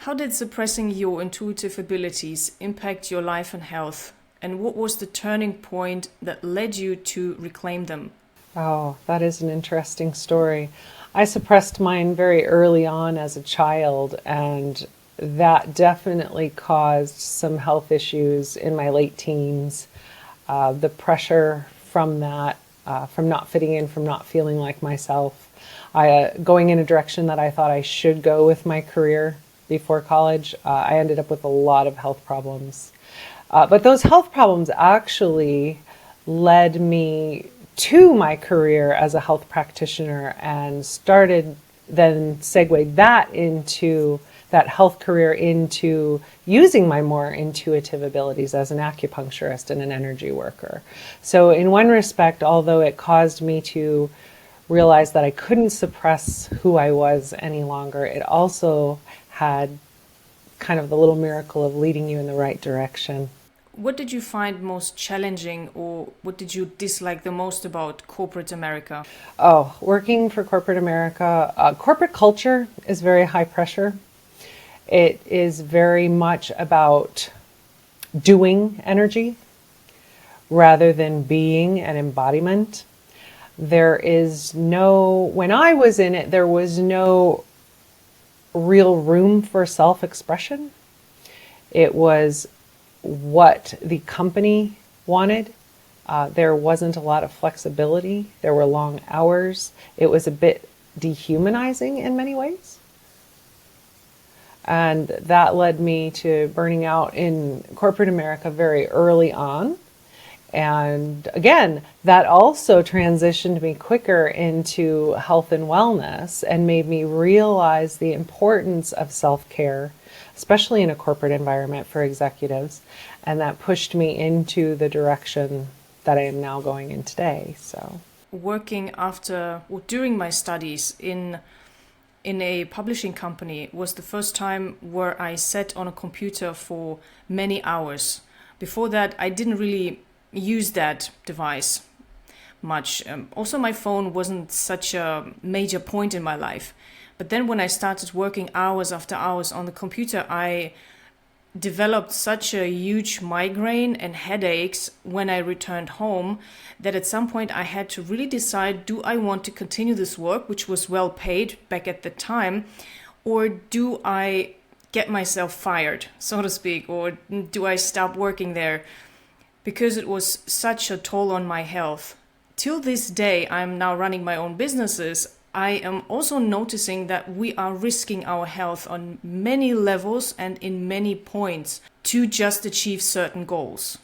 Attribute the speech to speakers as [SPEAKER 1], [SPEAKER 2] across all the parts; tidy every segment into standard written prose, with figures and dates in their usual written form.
[SPEAKER 1] How did suppressing your intuitive abilities impact your life and health? And what was the turning point that led you to reclaim them?
[SPEAKER 2] Oh, that is an interesting story. I suppressed mine very early on as a child, and that definitely caused some health issues in my late teens. The pressure from that, from not fitting in, from not feeling like myself, going in a direction that I thought I should go with my career before college, I ended up with a lot of health problems. But those health problems actually led me to my career as a health practitioner and started then segued that into that health career into using my more intuitive abilities as an acupuncturist and an energy worker. So in one respect, although it caused me to realize that I couldn't suppress who I was any longer, it also had kind of the little miracle of leading you in the right direction.
[SPEAKER 1] What did you find most challenging, or what did you dislike the most about corporate America?
[SPEAKER 2] Oh, working for corporate America, corporate culture is very high pressure. It is very much about doing energy rather than being an embodiment. There is no, when I was in it, there was no real room for self expression. It was what the company wanted. There wasn't a lot of flexibility. There were long hours. It was a bit dehumanizing in many ways. And that led me to burning out in corporate America very early on. And again, that also transitioned me quicker into health and wellness and made me realize the importance of self-care, especially in a corporate environment for executives. And that pushed me into the direction that I am now going in today. So,
[SPEAKER 1] Working after or during my studies in a publishing company was the first time where I sat on a computer for many hours. Before that, I didn't really use that device much. Also, my phone wasn't such a major point in my life. But then when I started working hours after hours on the computer, I developed such a huge migraine and headaches when I returned home that at some point I had to really decide, do I want to continue this work, which was well paid back at the time, or do I get myself fired, so to speak, or do I stop working there? Because it was such a toll on my health. Till this day, I'm now running my own businesses. I am also noticing that we are risking our health on many levels and in many points to just achieve certain goals,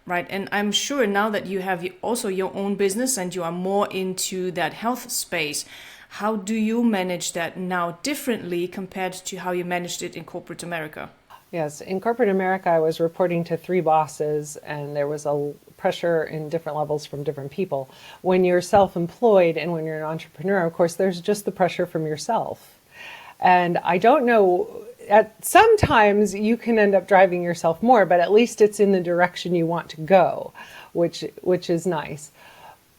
[SPEAKER 1] right? And I'm sure now that you have also your own business and you are more into that health space, how do you manage that now differently compared to how you managed it in corporate America?
[SPEAKER 2] yes, in corporate America, I was reporting to three bosses, and there was a pressure in different levels from different people. When you're self-employed and when you're an entrepreneur, of course, there's just the pressure from yourself. And I don't know, sometimes you can end up driving yourself more, but at least it's in the direction you want to go, which is nice.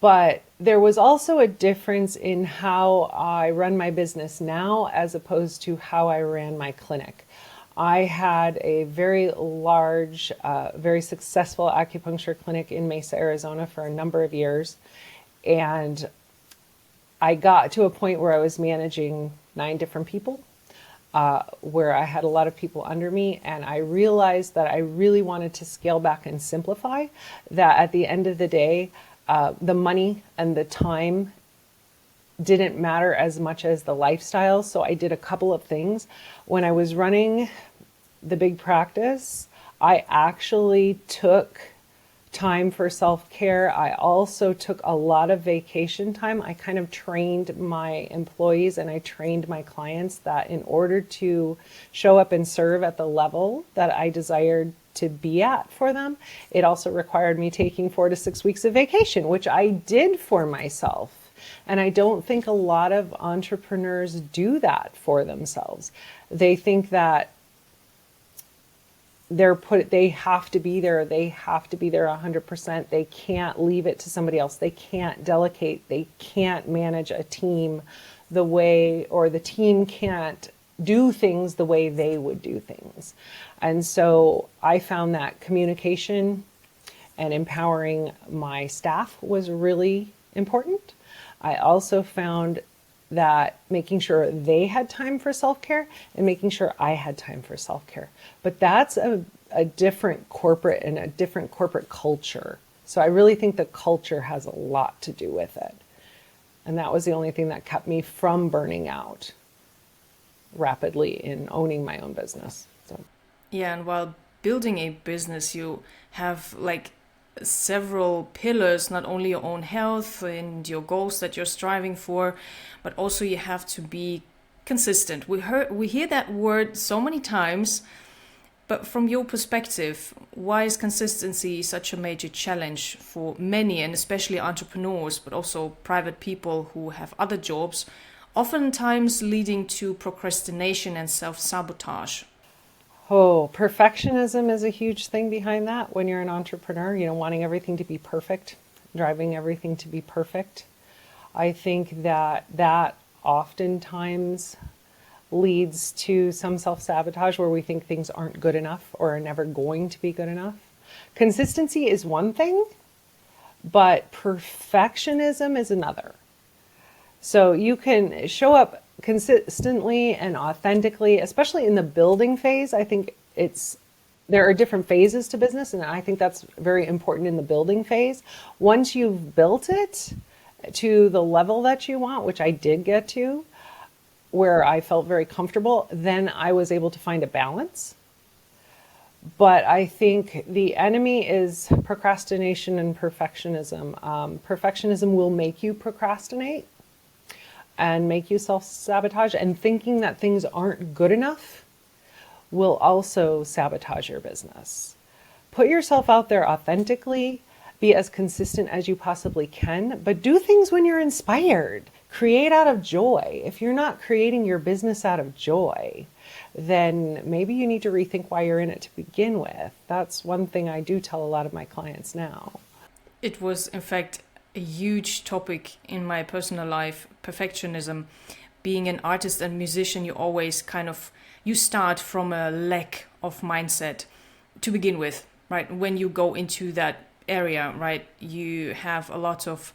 [SPEAKER 2] But there was also a difference in how I run my business now as opposed to how I ran my clinic. I had a very large, very successful acupuncture clinic in Mesa, Arizona for a number of years. And I got to a point where I was managing 9 different people, where I had a lot of people under me. And I realized that I really wanted to scale back and simplify, that at the end of the day, the money and the time didn't matter as much as the lifestyle. So I did a couple of things. When I was running the big practice, I actually took time for self-care. I also took a lot of vacation time. I kind of trained my employees and I trained my clients that in order to show up and serve at the level that I desired to be at for them, it also required me taking 4 to 6 weeks of vacation, which I did for myself. And I don't think a lot of entrepreneurs do that for themselves. They think that they have to be there. They have to be there 100%. They can't leave it to somebody else. They can't delegate. They can't manage a team the way, or the team can't do things the way they would do things. And so I found that communication and empowering my staff was really important. I also found that making sure they had time for self-care and making sure I had time for self-care. But that's a different corporate and a different corporate culture. So I really think the culture has a lot to do with it. And that was the only thing that kept me from burning out rapidly in owning my own business. So.
[SPEAKER 1] Yeah, and while building a business, you have like several pillars, not only your own health and your goals that you're striving for, but also you have to be consistent. We hear that word so many times, but from your perspective, why is consistency such a major challenge for many, and especially entrepreneurs, but also private people who have other jobs, oftentimes leading to procrastination and self-sabotage?
[SPEAKER 2] Oh, perfectionism is a huge thing behind that when you're an entrepreneur, wanting everything to be perfect, driving everything to be perfect. I think that oftentimes leads to some self-sabotage where we think things aren't good enough or are never going to be good enough. Consistency is one thing, but perfectionism is another. So you can show up consistently and authentically, especially in the building phase. I think there are different phases to business, and I think that's very important in the building phase. Once you've built it to the level that you want, which I did get to, where I felt very comfortable, then I was able to find a balance. But I think the enemy is procrastination and perfectionism. Perfectionism will make you procrastinate and make you self-sabotage, and thinking that things aren't good enough will also sabotage your business. Put yourself out there authentically, be as consistent as you possibly can, but do things when you're inspired. Create out of joy. If you're not creating your business out of joy, then maybe you need to rethink why you're in it to begin with. That's one thing I do tell a lot of my clients now.
[SPEAKER 1] It was, in fact, a huge topic in my personal life, perfectionism. Being an artist and musician, you start from a lack of mindset to begin with, right? When you go into that area, right, you have a lot of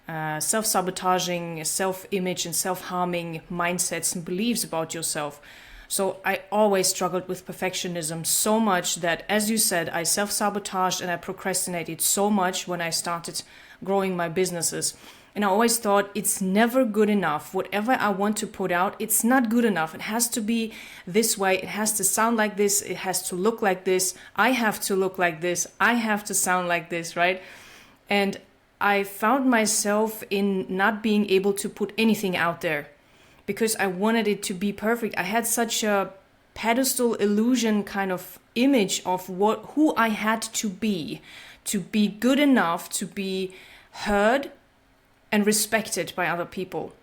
[SPEAKER 1] self-sabotaging, self-image and self-harming mindsets and beliefs about yourself. So I always struggled with perfectionism so much that, as you said, I self-sabotaged and I procrastinated so much when I started growing my businesses. And I always thought it's never good enough. Whatever I want to put out, it's not good enough. It has to be this way. It has to sound like this. It has to look like this. I have to look like this. I have to sound like this, right? And I found myself in not being able to put anything out there because I wanted it to be perfect. I had such a pedestal illusion kind of image of who I had to be good enough, to be heard and respected by other people.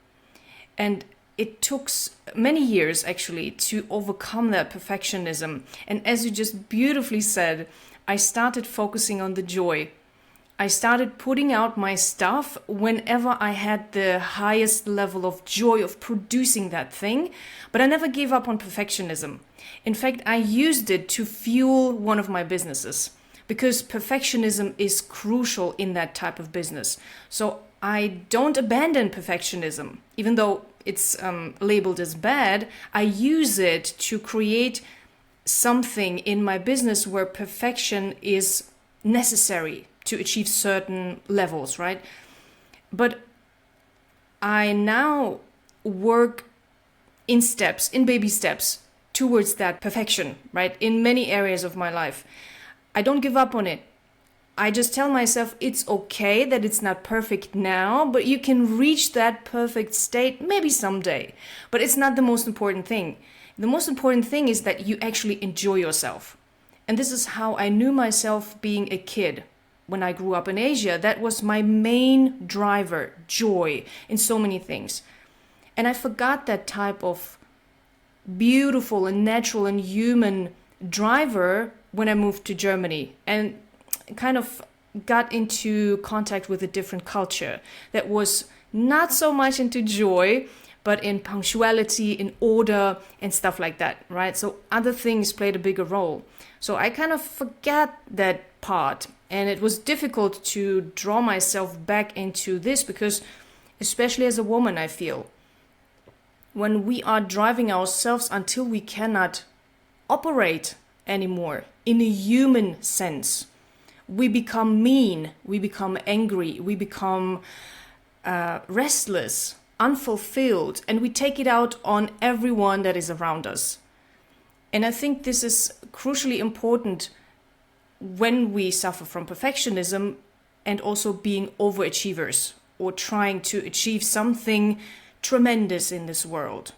[SPEAKER 1] And it took many years actually to overcome that perfectionism. And as you just beautifully said, I started focusing on the joy. I started putting out my stuff whenever I had the highest level of joy of producing that thing, but I never gave up on perfectionism. In fact, I used it to fuel one of my businesses because perfectionism is crucial in that type of business. So I don't abandon perfectionism, even though it's labeled as bad. I use it to create something in my business where perfection is necessary to achieve certain levels, right? But I now work in baby steps towards that perfection, right? In many areas of my life. I don't give up on it. I just tell myself it's okay that it's not perfect now, but you can reach that perfect state maybe someday. But it's not the most important thing. The most important thing is that you actually enjoy yourself. And this is how I knew myself being a kid. When I grew up in Asia, that was my main driver, joy in so many things. And I forgot that type of beautiful and natural and human driver when I moved to Germany and kind of got into contact with a different culture that was not so much into joy, but in punctuality, in order, and stuff like that, right? So other things played a bigger role. So I kind of forget that part. And it was difficult to draw myself back into this because, especially as a woman, I feel, when we are driving ourselves until we cannot operate anymore in a human sense, we become mean, we become angry, we become restless, unfulfilled, and we take it out on everyone that is around us. And I think this is crucially important when we suffer from perfectionism and also being overachievers or trying to achieve something tremendous in this world.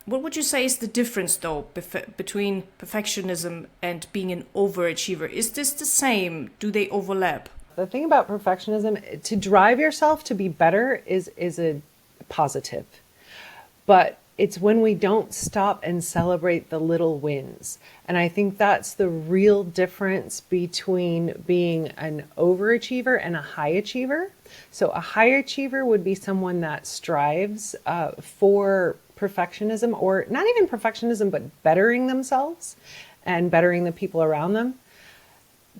[SPEAKER 1] What would you say is the difference, though, between perfectionism and being an overachiever? Is this the same? Do they overlap?
[SPEAKER 2] The thing about perfectionism, to drive yourself to be better is a positive. But it's when we don't stop and celebrate the little wins. And I think that's the real difference between being an overachiever and a high achiever. So a high achiever would be someone that strives for perfectionism, or not even perfectionism, but bettering themselves and bettering the people around them.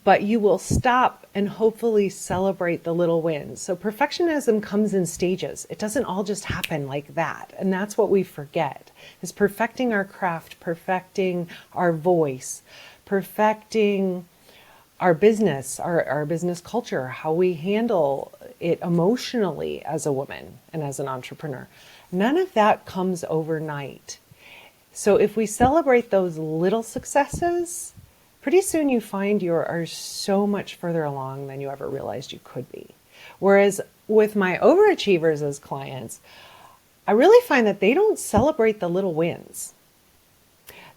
[SPEAKER 2] But you will stop and hopefully celebrate the little wins. So perfectionism comes in stages. It doesn't all just happen like that. And that's what we forget, is perfecting our craft, perfecting our voice, perfecting our business, our business culture, how we handle it emotionally as a woman and as an entrepreneur. None of that comes overnight. So if we celebrate those little successes, pretty soon you find you are so much further along than you ever realized you could be. Whereas with my overachievers as clients, I really find that they don't celebrate the little wins.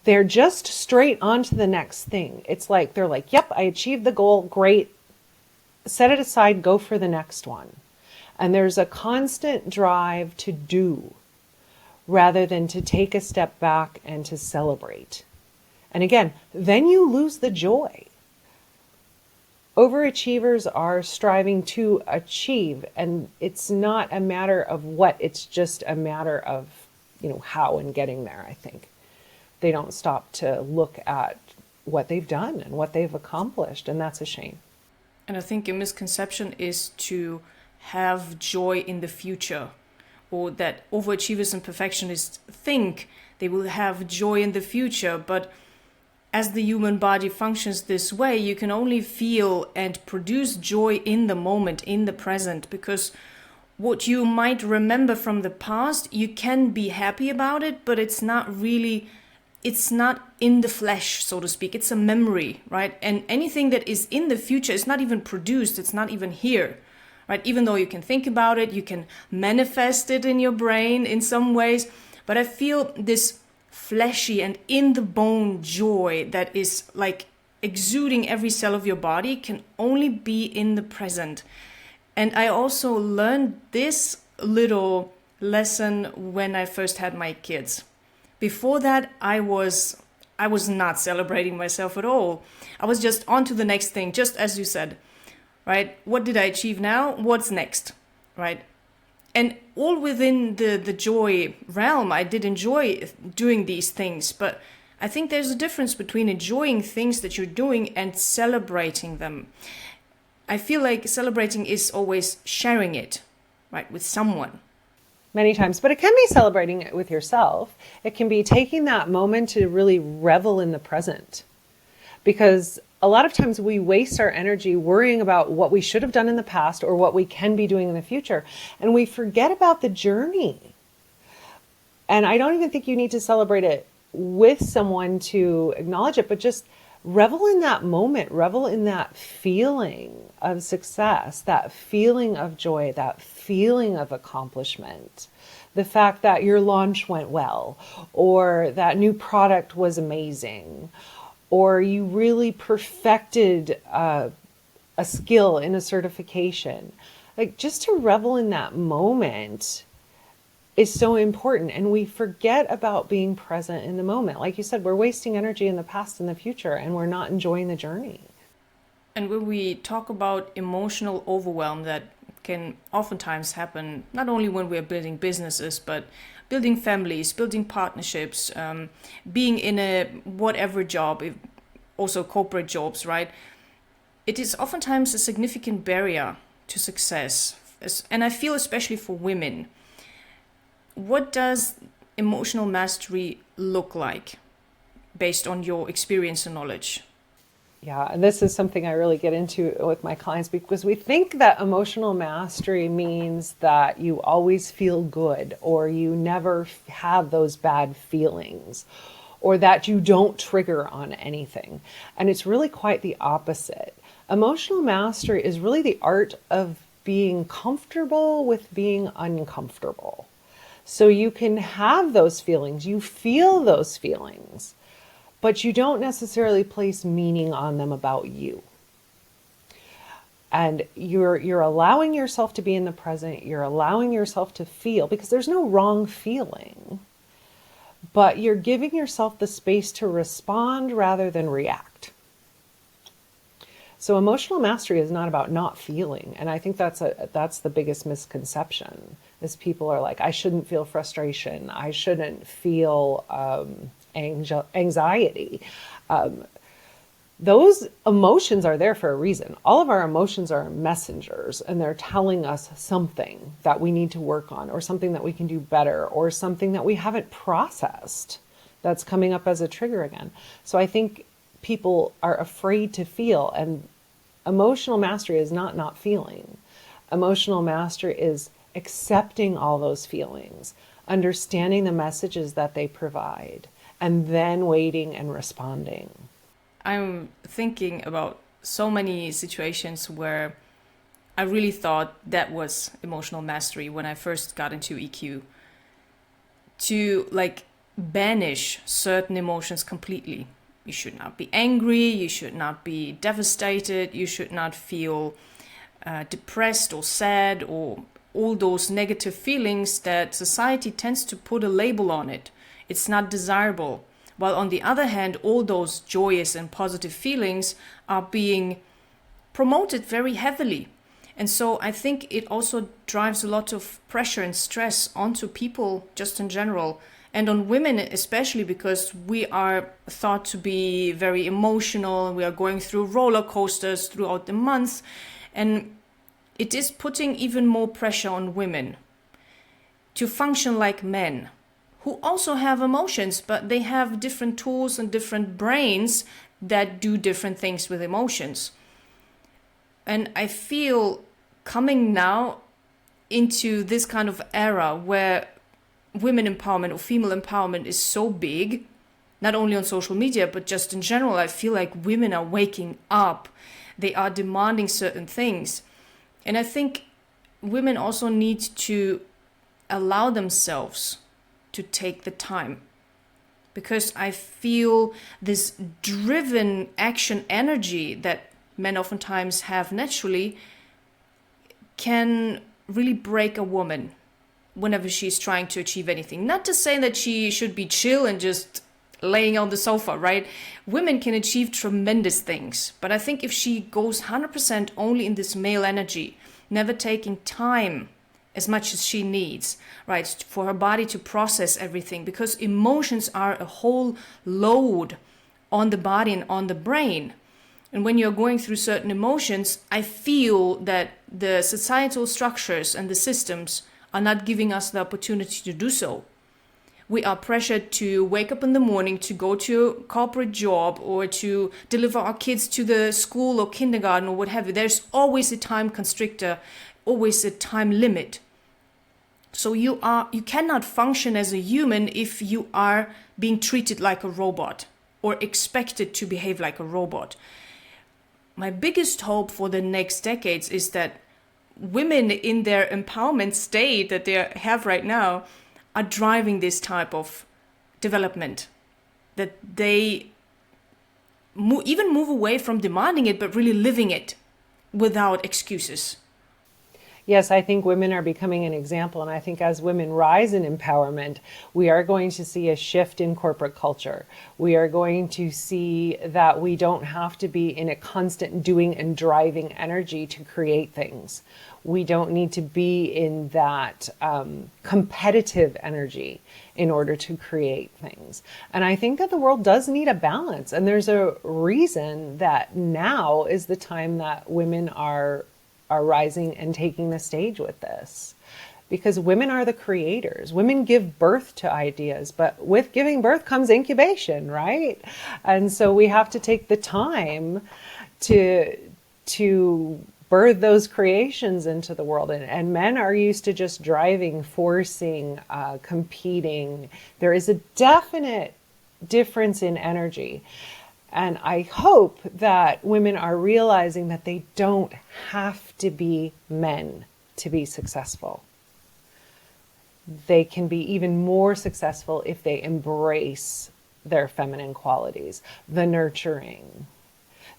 [SPEAKER 2] They're just straight on to the next thing. It's like, they're like, yep, I achieved the goal, great. Set it aside, go for the next one. And there's a constant drive to do rather than to take a step back and to celebrate. And again, then you lose the joy. Overachievers are striving to achieve, and it's not a matter of what, it's just a matter of, how and getting there, I think. They don't stop to look at what they've done and what they've accomplished, and that's a shame.
[SPEAKER 1] And I think a misconception is to have joy in the future, or that overachievers and perfectionists think they will have joy in the future, but as the human body functions this way, you can only feel and produce joy in the moment, in the present, because what you might remember from the past, you can be happy about it, but it's not in the flesh, so to speak. It's a memory, right? And anything that is in the future is not even produced, it's not even here, right? Even though you can think about it, you can manifest it in your brain in some ways, but I feel this fleshy and in the bone joy that is like exuding every cell of your body can only be in the present. And I also learned this little lesson when I first had my kids. Before that, I was not celebrating myself at all. I was just on to the next thing, just as you said, right? What did I achieve now? What's next, right? And all within the joy realm, I did enjoy doing these things. But I think there's a difference between enjoying things that you're doing and celebrating them. I feel like celebrating is always sharing it, right, with someone.
[SPEAKER 2] Many times, but it can be celebrating it with yourself. It can be taking that moment to really revel in the present. Because a lot of times we waste our energy worrying about what we should have done in the past or what we can be doing in the future. And we forget about the journey. And I don't even think you need to celebrate it with someone to acknowledge it, but just revel in that moment, revel in that feeling of success, that feeling of joy, that feeling of accomplishment. The fact that your launch went well, or that new product was amazing, or you really perfected a skill in a certification. Like, just to revel in that moment is so important. And we forget about being present in the moment. Like you said, we're wasting energy in the past and the future, and we're not enjoying the journey.
[SPEAKER 1] And when we talk about emotional overwhelm, that can oftentimes happen not only when we're building businesses, but building families, building partnerships, being in a whatever job, also corporate jobs, right? It is oftentimes a significant barrier to success. And I feel especially for women. What does emotional mastery look like based on your experience and knowledge?
[SPEAKER 2] Yeah, and this is something I really get into with my clients, because we think that emotional mastery means that you always feel good, or you never have those bad feelings, or that you don't trigger on anything. And it's really quite the opposite. Emotional mastery is really the art of being comfortable with being uncomfortable. So you can have those feelings, you feel those feelings, but you don't necessarily place meaning on them about you. And you're allowing yourself to be in the present, you're allowing yourself to feel, because there's no wrong feeling, but you're giving yourself the space to respond rather than react. So emotional mastery is not about not feeling. And I think that's the biggest misconception, is people are like, I shouldn't feel frustration, I shouldn't feel anxiety. Those emotions are there for a reason. All of our emotions are messengers, and they're telling us something that we need to work on, or something that we can do better, or something that we haven't processed that's coming up as a trigger again. So I think people are afraid to feel, and emotional mastery is not feeling. Emotional mastery is accepting all those feelings, understanding the messages that they provide, and then waiting and responding.
[SPEAKER 1] I'm thinking about so many situations where I really thought that was emotional mastery when I first got into EQ. To like banish certain emotions completely. You should not be angry, you should not be devastated, you should not feel depressed or sad, or all those negative feelings that society tends to put a label on it. It's not desirable. While on the other hand, all those joyous and positive feelings are being promoted very heavily. And so I think it also drives a lot of pressure and stress onto people just in general, and on women especially, because we are thought to be very emotional, and we are going through roller coasters throughout the month. And it is putting even more pressure on women to function like men, who also have emotions, but they have different tools and different brains that do different things with emotions. And I feel coming now into this kind of era where women empowerment or female empowerment is so big, not only on social media, but just in general, I feel like women are waking up. They are demanding certain things. And I think women also need to allow themselves to take the time, because I feel this driven action energy that men oftentimes have naturally can really break a woman whenever she's trying to achieve anything. Not to say that she should be chill and just laying on the sofa, right? Women can achieve tremendous things, but I think if she goes 100% only in this male energy, never taking time as much as she needs, right, for her body to process everything, because emotions are a whole load on the body and on the brain. And when you're going through certain emotions, I feel that the societal structures and the systems are not giving us the opportunity to do so. We are pressured to wake up in the morning, to go to a corporate job, or to deliver our kids to the school or kindergarten or what have you. There's always a time constrictor, always a time limit. So you cannot function as a human if you are being treated like a robot or expected to behave like a robot. My biggest hope for the next decades is that women in their empowerment state that they have right now are driving this type of development, that they move away from demanding it, but really living it without excuses.
[SPEAKER 2] Yes, I think women are becoming an example. And I think as women rise in empowerment, we are going to see a shift in corporate culture. We are going to see that we don't have to be in a constant doing and driving energy to create things. We don't need to be in that competitive energy in order to create things. And I think that the world does need a balance. And there's a reason that now is the time that women are rising and taking the stage with this. Because women are the creators. Women give birth to ideas, but with giving birth comes incubation, right? And so we have to take the time to birth those creations into the world. And men are used to just driving, forcing, competing. There is a definite difference in energy. And I hope that women are realizing that they don't have to be men to be successful. They can be even more successful if they embrace their feminine qualities, the nurturing,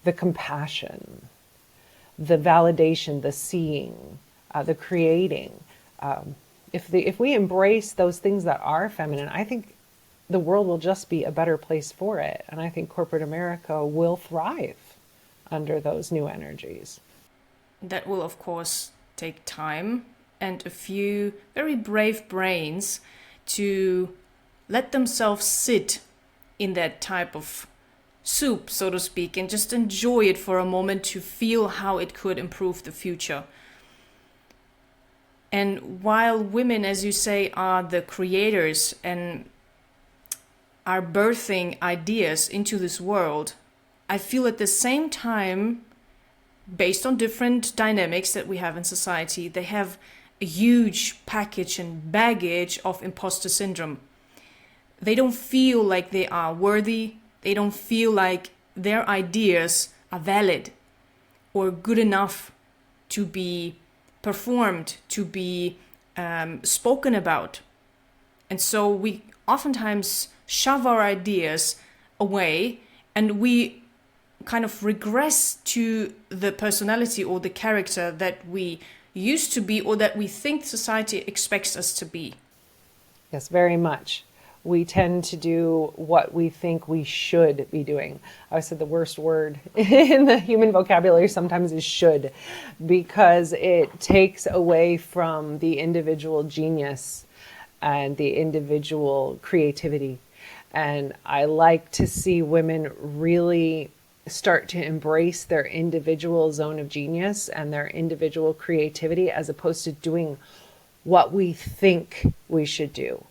[SPEAKER 2] the compassion, the validation, the seeing, the creating. If we embrace those things that are feminine, I think the world will just be a better place for it. And I think corporate America will thrive under those new energies.
[SPEAKER 1] That will, of course, take time and a few very brave brains to let themselves sit in that type of soup, so to speak, and just enjoy it for a moment to feel how it could improve the future. And while women, as you say, are the creators and are birthing ideas into this world, I feel at the same time, based on different dynamics that we have in society, they have a huge package and baggage of imposter syndrome. They don't feel like they are worthy. They don't feel like their ideas are valid or good enough to be performed, to be spoken about. And so we oftentimes shove our ideas away and we kind of regress to the personality or the character that we used to be or that we think society expects us to be.
[SPEAKER 2] Yes, very much. We tend to do what we think we should be doing. I said the worst word in the human vocabulary sometimes is should, because it takes away from the individual genius and the individual creativity. And I like to see women really start to embrace their individual zone of genius and their individual creativity, as opposed to doing what we think we should do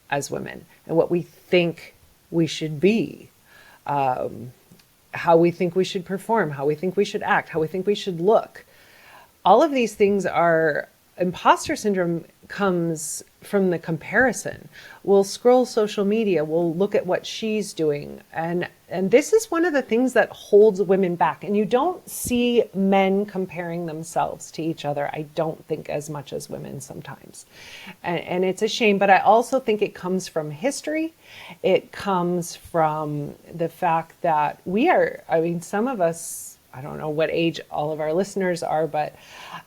[SPEAKER 2] as women and what we think we should be, how we think we should perform, how we think we should act, how we think we should look. All of these things are, imposter syndrome comes from the comparison. We'll scroll social media, we'll look at what she's doing. And this is one of the things that holds women back. And you don't see men comparing themselves to each other, I don't think, as much as women sometimes. And it's a shame, but I also think it comes from history. It comes from the fact that some of us, I don't know what age all of our listeners are, but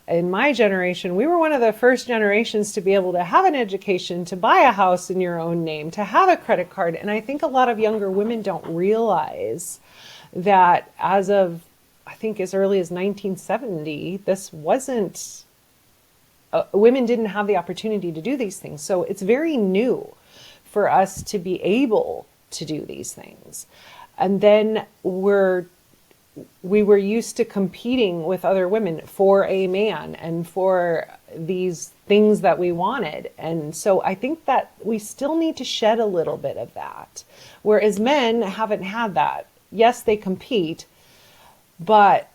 [SPEAKER 2] in my generation, we were one of the first generations to be able to have an education, to buy a house in your own name, to have a credit card. And I think a lot of younger women don't realize that as of, I think, as early as 1970, this wasn't, women didn't have the opportunity to do these things. So it's very new for us to be able to do these things. And then we were used to competing with other women for a man and for these things that we wanted. And so I think that we still need to shed a little bit of that. Whereas men haven't had that. Yes, they compete, but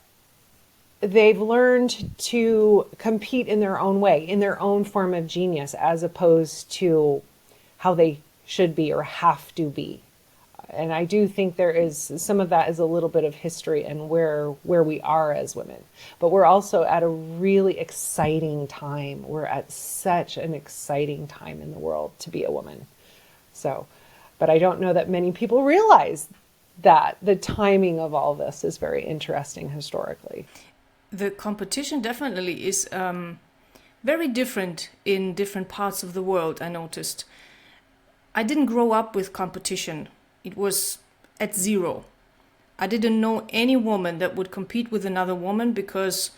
[SPEAKER 2] they've learned to compete in their own way, in their own form of genius, as opposed to how they should be or have to be. And I do think there is some of that is a little bit of history and where we are as women. But we're also at a really exciting time. We're at such an exciting time in the world to be a woman. So, but I don't know that many people realize that the timing of all this is very interesting historically.
[SPEAKER 1] The competition definitely is very different in different parts of the world, I noticed. I didn't grow up with competition. It was at zero. I didn't know any woman that would compete with another woman because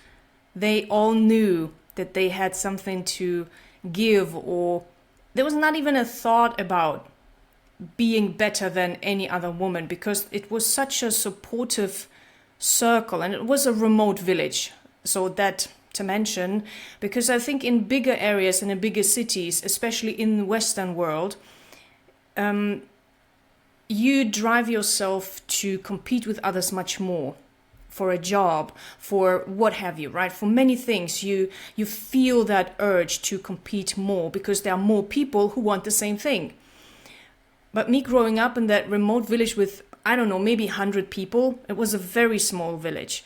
[SPEAKER 1] they all knew that they had something to give, or there was not even a thought about being better than any other woman, because it was such a supportive circle and it was a remote village. So that to mention, because I think in bigger areas and in bigger cities, especially in the Western world, you drive yourself to compete with others much more for a job, for what have you, right? For many things, you feel that urge to compete more because there are more people who want the same thing. But me growing up in that remote village with, I don't know, maybe 100 people, it was a very small village.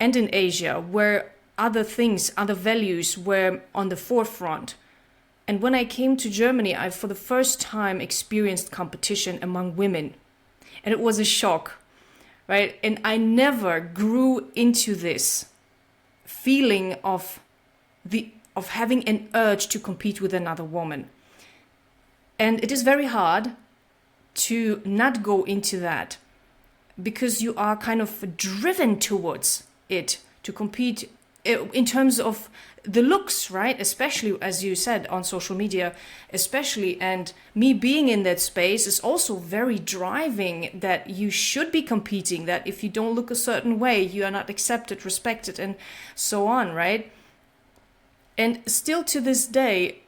[SPEAKER 1] And in Asia, where other things, other values were on the forefront. And when I came to Germany, I for the first time experienced competition among women. And it was a shock, right? And I never grew into this feeling of having an urge to compete with another woman. And it is very hard to not go into that because you are kind of driven towards it to compete in terms of the looks, right? Especially, as you said, on social media, especially. And me being in that space is also very driving that you should be competing, that if you don't look a certain way, you are not accepted, respected, and so on, right? And still to this day,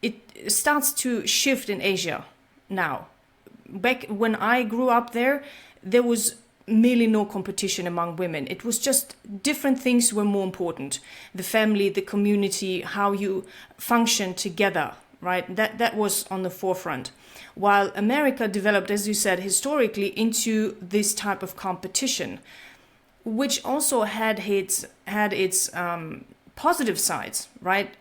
[SPEAKER 1] it starts to shift in Asia now. Back when I grew up there was merely no competition among women. It was just different things were more important. The family, the community, how you function together, right? That was on the forefront. While America developed, as you said, historically into this type of competition, which also had its positive sides, right?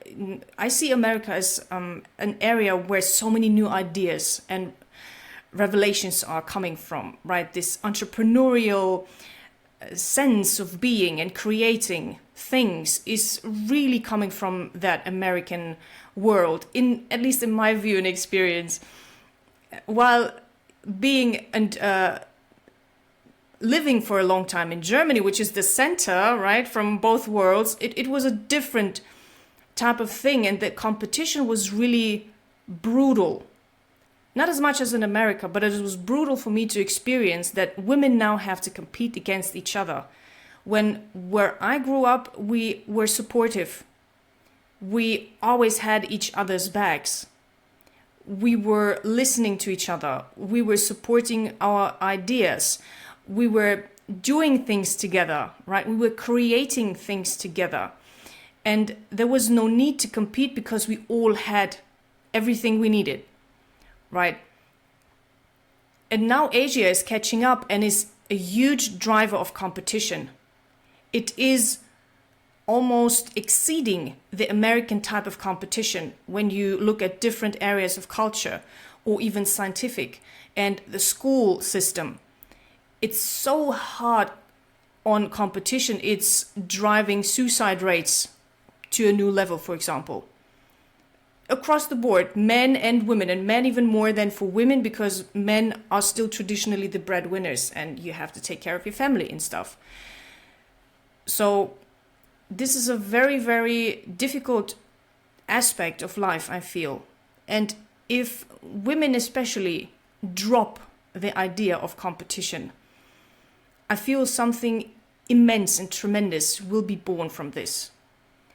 [SPEAKER 1] I see America as an area where so many new ideas and revelations are coming from, right? This entrepreneurial sense of being and creating things is really coming from that American world, in at least in my view and experience. While being and living for a long time in Germany, which is the center, right, from both worlds, it was a different type of thing, and the competition was really brutal. Not as much as in America, but it was brutal for me to experience that women now have to compete against each other. Where I grew up, we were supportive. We always had each other's backs. We were listening to each other. We were supporting our ideas. We were doing things together, right? We were creating things together. And there was no need to compete because we all had everything we needed. Right. And now Asia is catching up and is a huge driver of competition. It is almost exceeding the American type of competition when you look at different areas of culture or even scientific and the school system. It's so hard on competition. It's driving suicide rates to a new level, for example. Across the board, men and women, and men even more than for women, because men are still traditionally the breadwinners and you have to take care of your family and stuff. So this is a very, very difficult aspect of life, I feel. And if women especially drop the idea of competition, I feel something immense and tremendous will be born from this.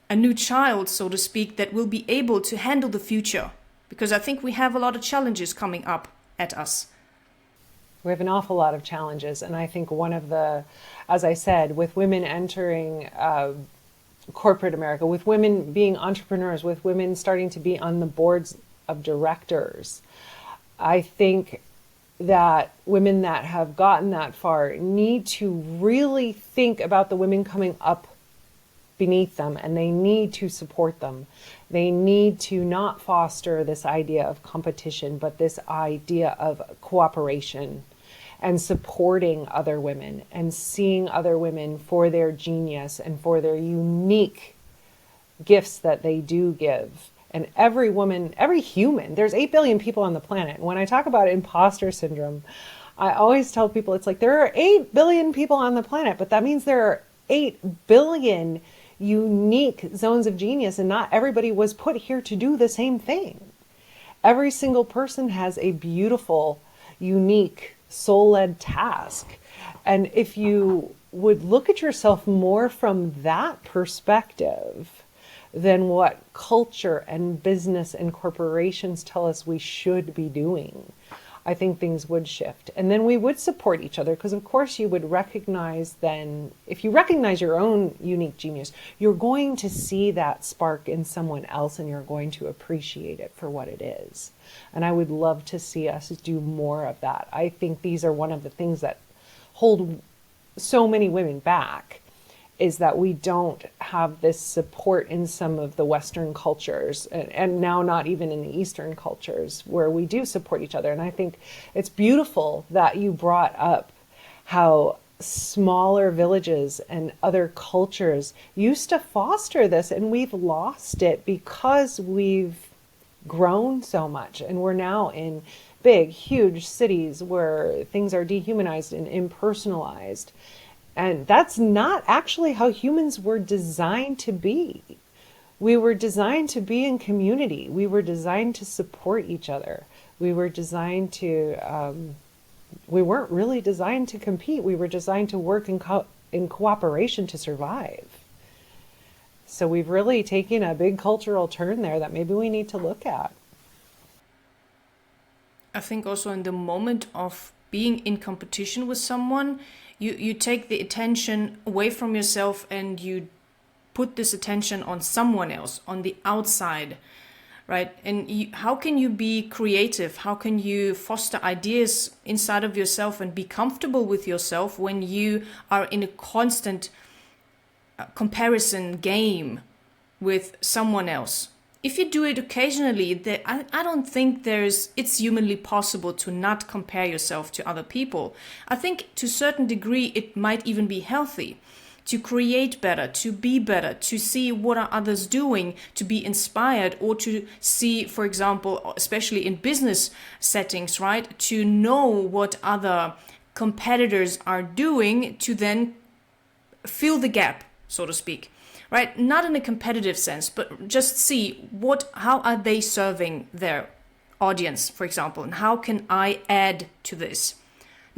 [SPEAKER 1] A new child, so to speak, that will be able to handle the future. Because I think we have a lot of challenges coming up at us.
[SPEAKER 2] We have an awful lot of challenges. And I think one of the, as I said, with women entering corporate America, with women being entrepreneurs, with women starting to be on the boards of directors, I think that women that have gotten that far need to really think about the women coming up beneath them, and they need to support them. They need to not foster this idea of competition, but this idea of cooperation and supporting other women and seeing other women for their genius and for their unique gifts that they do give. And every woman, every human, there's 8 billion people on the planet. When I talk about imposter syndrome, I always tell people it's like there are 8 billion people on the planet, but that means there are 8 billion unique zones of genius, and not everybody was put here to do the same thing. Every single person has a beautiful, unique, soul-led task. And if you would look at yourself more from that perspective than what culture and business and corporations tell us we should be doing, I think things would shift. And then we would support each other, because of course you would recognize then, if you recognize your own unique genius, you're going to see that spark in someone else and you're going to appreciate it for what it is. And I would love to see us do more of that. I think these are one of the things that hold so many women back, is that we don't have this support in some of the Western cultures, and now not even in the Eastern cultures, where we do support each other. And I think it's beautiful that you brought up how smaller villages and other cultures used to foster this, and we've lost it because we've grown so much, and we're now in big, huge cities where things are dehumanized and impersonalized. And that's not actually how humans were designed to be. We were designed to be in community. We were designed to support each other. We were designed to, we weren't really designed to compete. We were designed to work in cooperation to survive. So we've really taken a big cultural turn there that maybe we need to look at.
[SPEAKER 1] I think also in the moment of being in competition with someone, you take the attention away from yourself and you put this attention on someone else, on the outside, right? And how can you be creative? How can you foster ideas inside of yourself and be comfortable with yourself when you are in a constant comparison game with someone else? If you do it occasionally, I don't think it's humanly possible to not compare yourself to other people. I think to a certain degree it might even be healthy to create better, to be better, to see what are others doing, to be inspired, or to see, for example, especially in business settings, right, to know what other competitors are doing to then fill the gap, so to speak. Right, not in a competitive sense, but just see how are they serving their audience, for example, and how can I add to this?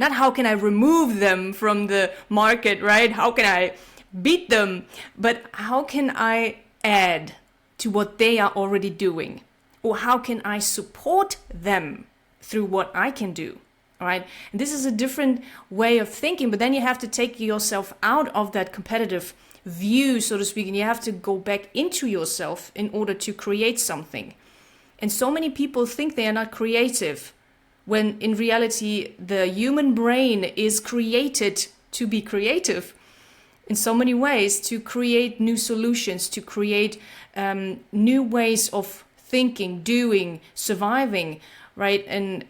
[SPEAKER 1] Not how can I remove them from the market, right? How can I beat them? But how can I add to what they are already doing? Or how can I support them through what I can do? All right, and this is a different way of thinking, but then you have to take yourself out of that competitive view, so to speak, and you have to go back into yourself in order to create something. And so many people think they are not creative, when in reality the human brain is created to be creative in so many ways, to create new solutions, to create new ways of thinking, doing, surviving, right? And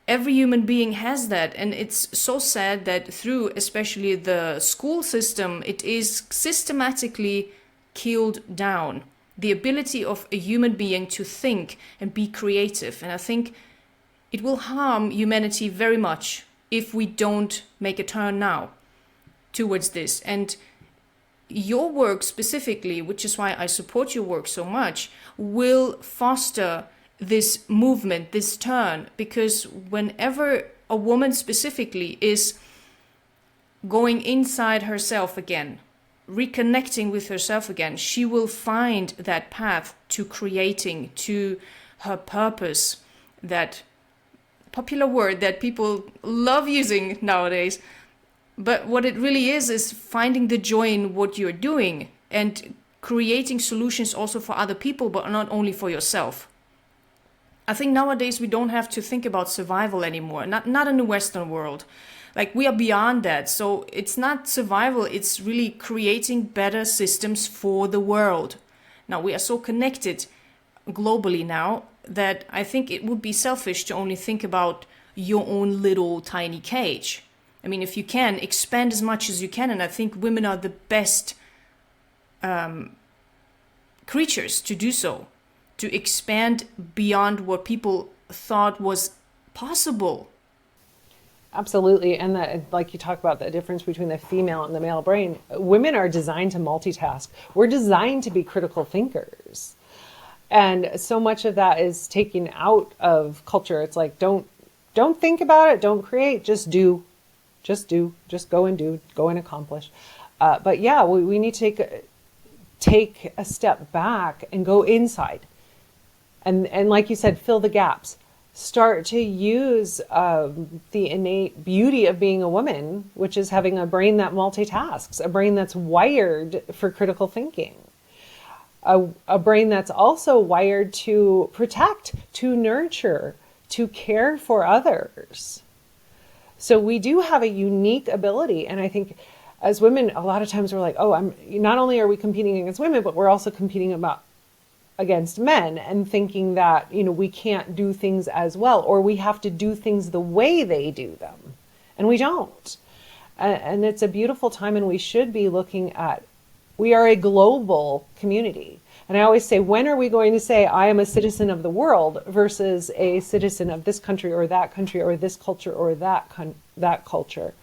[SPEAKER 1] every human being has that, and it's so sad that through especially the school system, it is systematically killed down. The ability of a human being to think and be creative. And I think it will harm humanity very much if we don't make a turn now towards this. And your work specifically, which is why I support your work so much, will foster this movement, this turn, because whenever a woman specifically is going inside herself again, reconnecting with herself again, she will find that path to creating, to her purpose, that popular word that people love using nowadays. But what it really is finding the joy in what you're doing and creating solutions also for other people, but not only for yourself. I think nowadays we don't have to think about survival anymore, not in the Western world. Like, we are beyond that. So it's not survival, it's really creating better systems for the world. Now, we are so connected globally now that I think it would be selfish to only think about your own little tiny cage. I mean, if you can, expand as much as you can. And I think women are the best creatures to do so, to expand beyond what people thought was possible.
[SPEAKER 2] Absolutely. And that, like you talk about the difference between the female and the male brain, women are designed to multitask. We're designed to be critical thinkers. And so much of that is taken out of culture. It's like, don't think about it. Don't create, just do, just go and do, go and accomplish. But yeah, we need to take a step back and go inside. And like you said, fill the gaps. Start to use the innate beauty of being a woman, which is having a brain that multitasks, a brain that's wired for critical thinking, a brain that's also wired to protect, to nurture, to care for others. So we do have a unique ability. And I think as women, a lot of times we're like, oh, not only are we competing against women, but we're also competing against men, and thinking that, we can't do things as well, or we have to do things the way they do them. And we don't. And it's a beautiful time, and we should be looking at, we are a global community. And I always say, when are we going to say, I am a citizen of the world versus a citizen of this country or this culture or that culture?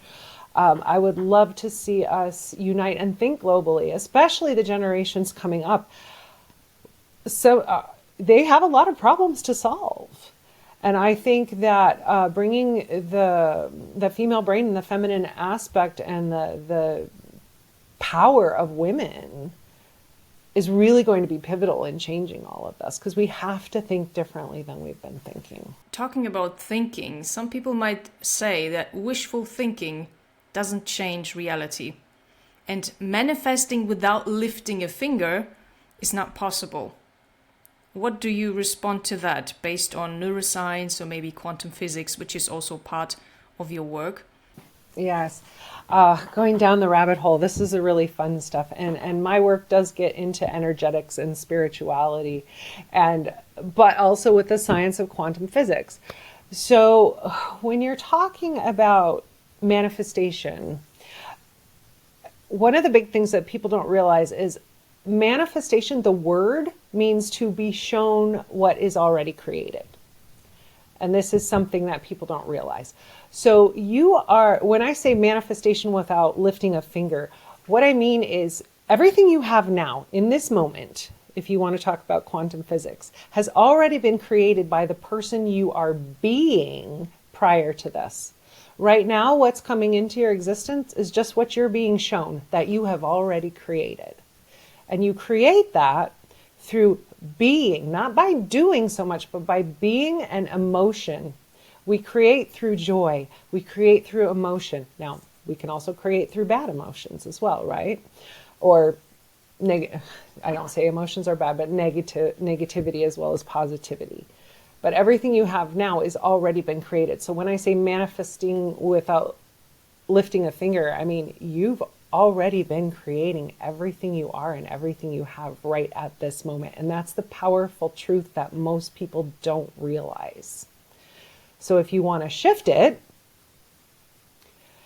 [SPEAKER 2] I would love to see us unite and think globally, especially the generations coming up. So they have a lot of problems to solve. And I think that bringing the female brain and the feminine aspect and the power of women is really going to be pivotal in changing all of this, because we have to think differently than we've been thinking.
[SPEAKER 1] Talking about thinking, some people might say that wishful thinking doesn't change reality. And manifesting without lifting a finger is not possible. What do you respond to that based on neuroscience or maybe quantum physics, which is also part of your work?
[SPEAKER 2] Yes. Going down the rabbit hole, this is a really fun stuff. And my work does get into energetics and spirituality, but also with the science of quantum physics. So when you're talking about manifestation, one of the big things that people don't realize is manifestation, the word, means to be shown what is already created. And this is something that people don't realize. So when I say manifestation without lifting a finger, what I mean is everything you have now in this moment, if you want to talk about quantum physics, has already been created by the person you are being prior to this. Right now, what's coming into your existence is just what you're being shown that you have already created. And you create that through being, not by doing so much, but by being and emotion. We create through joy. We create through emotion. Now, we can also create through bad emotions as well, right? Or, I don't say emotions are bad, but negativity as well as positivity. But everything you have now has already been created. So when I say manifesting without lifting a finger, I mean, you've already been creating everything you are and everything you have right at this moment. And that's the powerful truth that most people don't realize. So if you want to shift it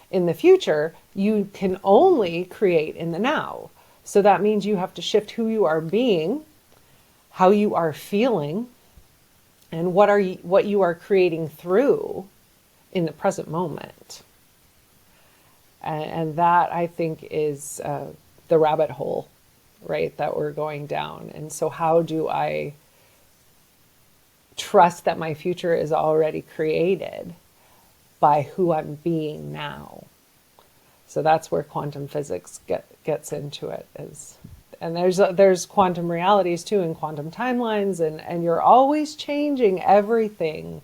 [SPEAKER 2] in the future, you can only create in the now. So that means you have to shift who you are being, how you are feeling, and what you are creating through in the present moment. And that, I think, is the rabbit hole, right, that we're going down. And so how do I trust that my future is already created by who I'm being now? So that's where quantum physics gets into it. And there's quantum realities too, and quantum timelines, and you're always changing everything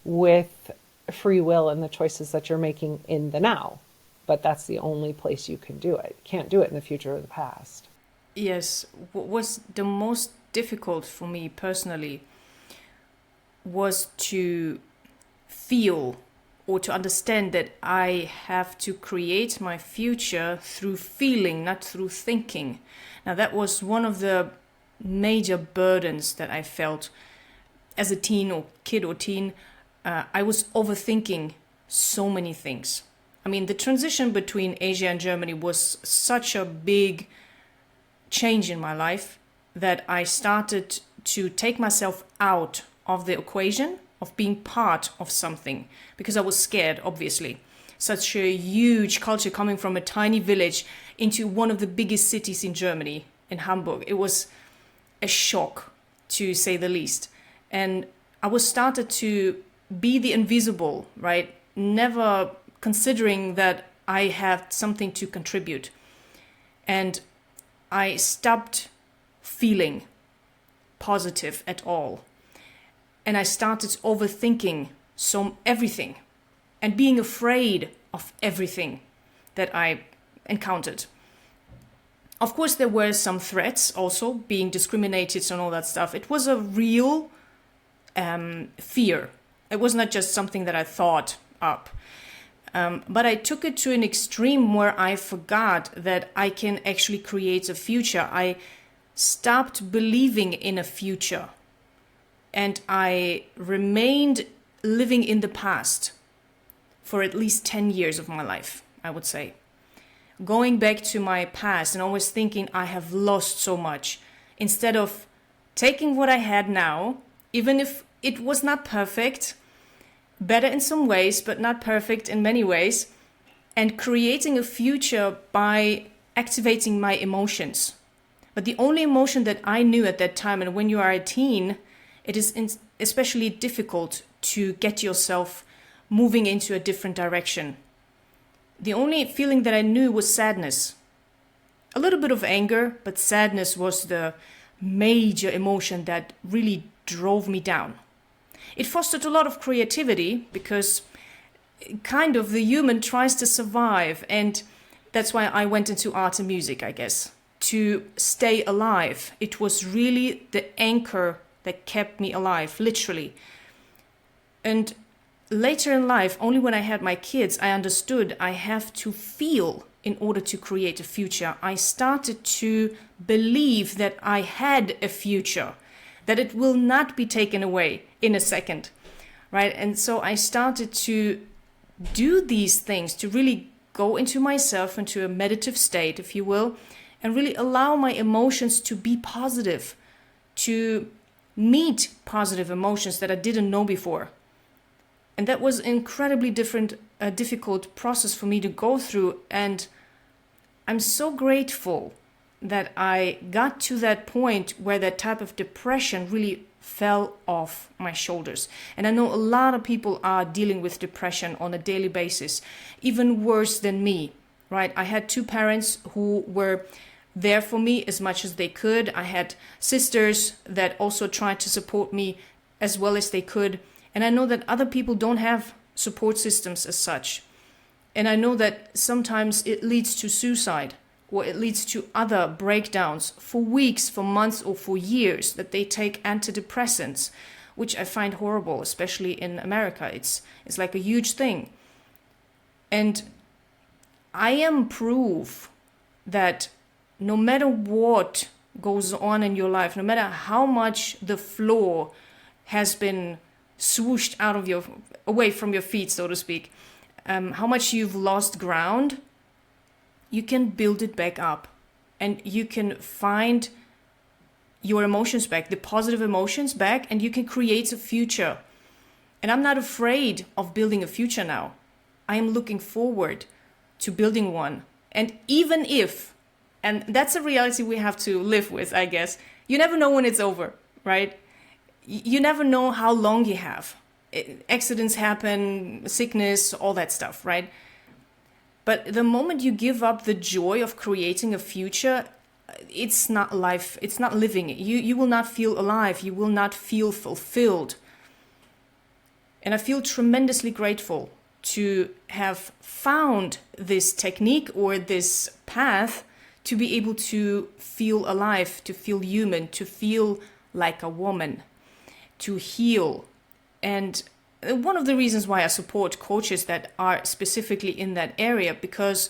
[SPEAKER 2] with free will and the choices that you're making in the now. But that's the only place you can do it. You can't do it in the future or the past.
[SPEAKER 1] Yes. What was the most difficult for me personally was to feel or to understand that I have to create my future through feeling, not through thinking. Now, that was one of the major burdens that I felt as a teen or kid or teen. I was overthinking so many things. I mean, the transition between Asia and Germany was such a big change in my life. that I started to take myself out of the equation of being part of something, because I was scared, obviously. Such a huge culture coming from a tiny village into one of the biggest cities in Germany, in Hamburg. It was a shock, to say the least. And I was started to be the invisible, right? Never considering that I had something to contribute. And I stopped feeling positive at all. And I started overthinking everything and being afraid of everything that I encountered. Of course, there were some threats also, being discriminated and all that stuff. It was a real fear. It was not just something that I thought up. But I took it to an extreme where I forgot that I can actually create a future. I stopped believing in a future. And I remained living in the past for at least 10 years of my life, I would say. Going back to my past and always thinking I have lost so much, instead of taking what I had now, even if it was not perfect, better in some ways, but not perfect in many ways, and creating a future by activating my emotions. But the only emotion that I knew at that time, and when you are a teen, it is especially difficult to get yourself moving into a different direction. The only feeling that I knew was sadness. A little bit of anger, but sadness was the major emotion that really drove me down. It fostered a lot of creativity because kind of the human tries to survive, and that's why I went into art and music, I guess, to stay alive. It was really the anchor that kept me alive, literally. And later in life, only when I had my kids, I understood I have to feel in order to create a future. I started to believe that I had a future, that it will not be taken away in a second, right? And so I started to do these things, to really go into myself, into a meditative state, if you will, and really allow my emotions to be positive, to meet positive emotions that I didn't know before. And that was an incredibly difficult process for me to go through. And I'm so grateful that I got to that point where that type of depression really fell off my shoulders. And I know a lot of people are dealing with depression on a daily basis, even worse than me, right? I had two parents who were there for me as much as they could. I had sisters that also tried to support me as well as they could. And I know that other people don't have support systems as such. And I know that sometimes it leads to suicide, or it leads to other breakdowns for weeks, for months, or for years, that they take antidepressants, which I find horrible, especially in America. It's like a huge thing. And I am proof that no matter what goes on in your life, no matter how much the floor has been swooshed away from your feet, so to speak, how much you've lost ground, you can build it back up, and you can find your emotions back, the positive emotions back, and you can create a future. And I'm not afraid of building a future now. I am looking forward to building one. And even if, and that's a reality we have to live with, I guess, you never know when it's over, right? You never know how long you have. Accidents happen, sickness, all that stuff, right? But the moment you give up the joy of creating a future, it's not life, it's not living. You will not feel alive, you will not feel fulfilled. And I feel tremendously grateful to have found this technique or this path to be able to feel alive, to feel human, to feel like a woman, to heal. And one of the reasons why I support coaches that are specifically in that area, because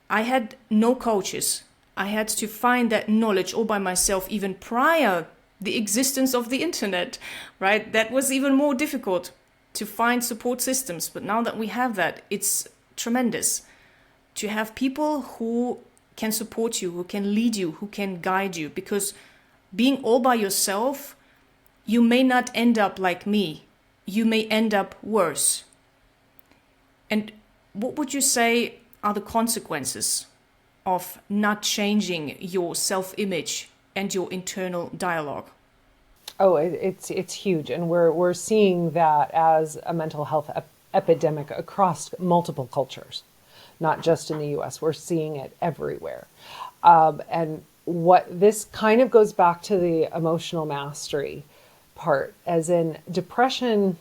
[SPEAKER 1] I had no coaches. I had to find that knowledge all by myself, even prior the existence of the internet, right? That was even more difficult to find support systems. But now that we have that, it's tremendous to have people who can support you, who can lead you, who can guide you. Because being all by yourself, you may not end up like me. You may end up worse. And what would you say are the consequences of not changing your self-image and your internal dialogue?
[SPEAKER 2] Oh, it's huge, and we're seeing that as a mental health epidemic across multiple cultures, not just in the U.S. We're seeing it everywhere, and what this kind of goes back to the emotional mastery part, as in depression,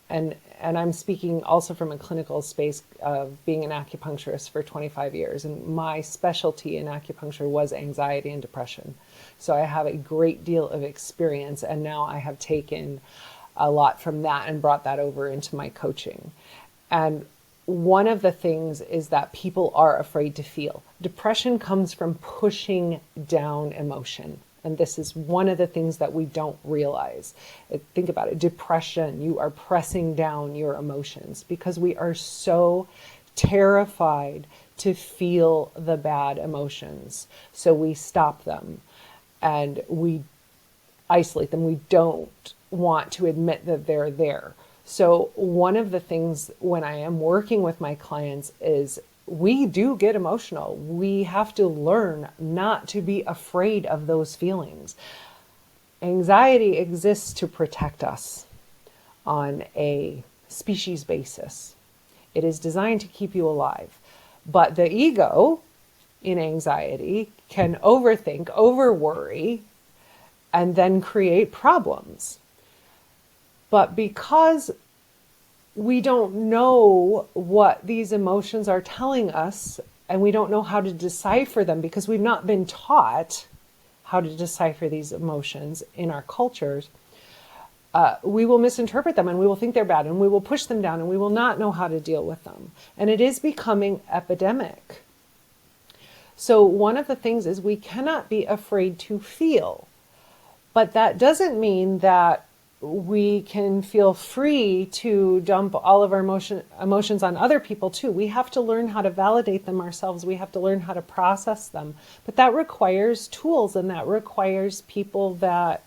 [SPEAKER 2] and I'm speaking also from a clinical space of being an acupuncturist for 25 years, and my specialty in acupuncture was anxiety and depression. So I have a great deal of experience, and now I have taken a lot from that and brought that over into my coaching. And one of the things is that people are afraid to feel. Depression comes from pushing down emotion. And this is one of the things that we don't realize. Think about it. Depression, you are pressing down your emotions because we are so terrified to feel the bad emotions. So we stop them and we isolate them. We don't want to admit that they're there. So one of the things when I am working with my clients is we do get emotional. We have to learn not to be afraid of those feelings. Anxiety exists to protect us on a species basis. It is designed to keep you alive. But the ego in anxiety can overthink, over-worry, and then create problems. But because we don't know what these emotions are telling us, and we don't know how to decipher them because we've not been taught how to decipher these emotions in our cultures, we will misinterpret them and we will think they're bad and we will push them down and we will not know how to deal with them. And it is becoming epidemic. So one of the things is we cannot be afraid to feel, but that doesn't mean that we can feel free to dump all of our emotions on other people too. We have to learn how to validate them ourselves. We have to learn how to process them. But that requires tools, and that requires people that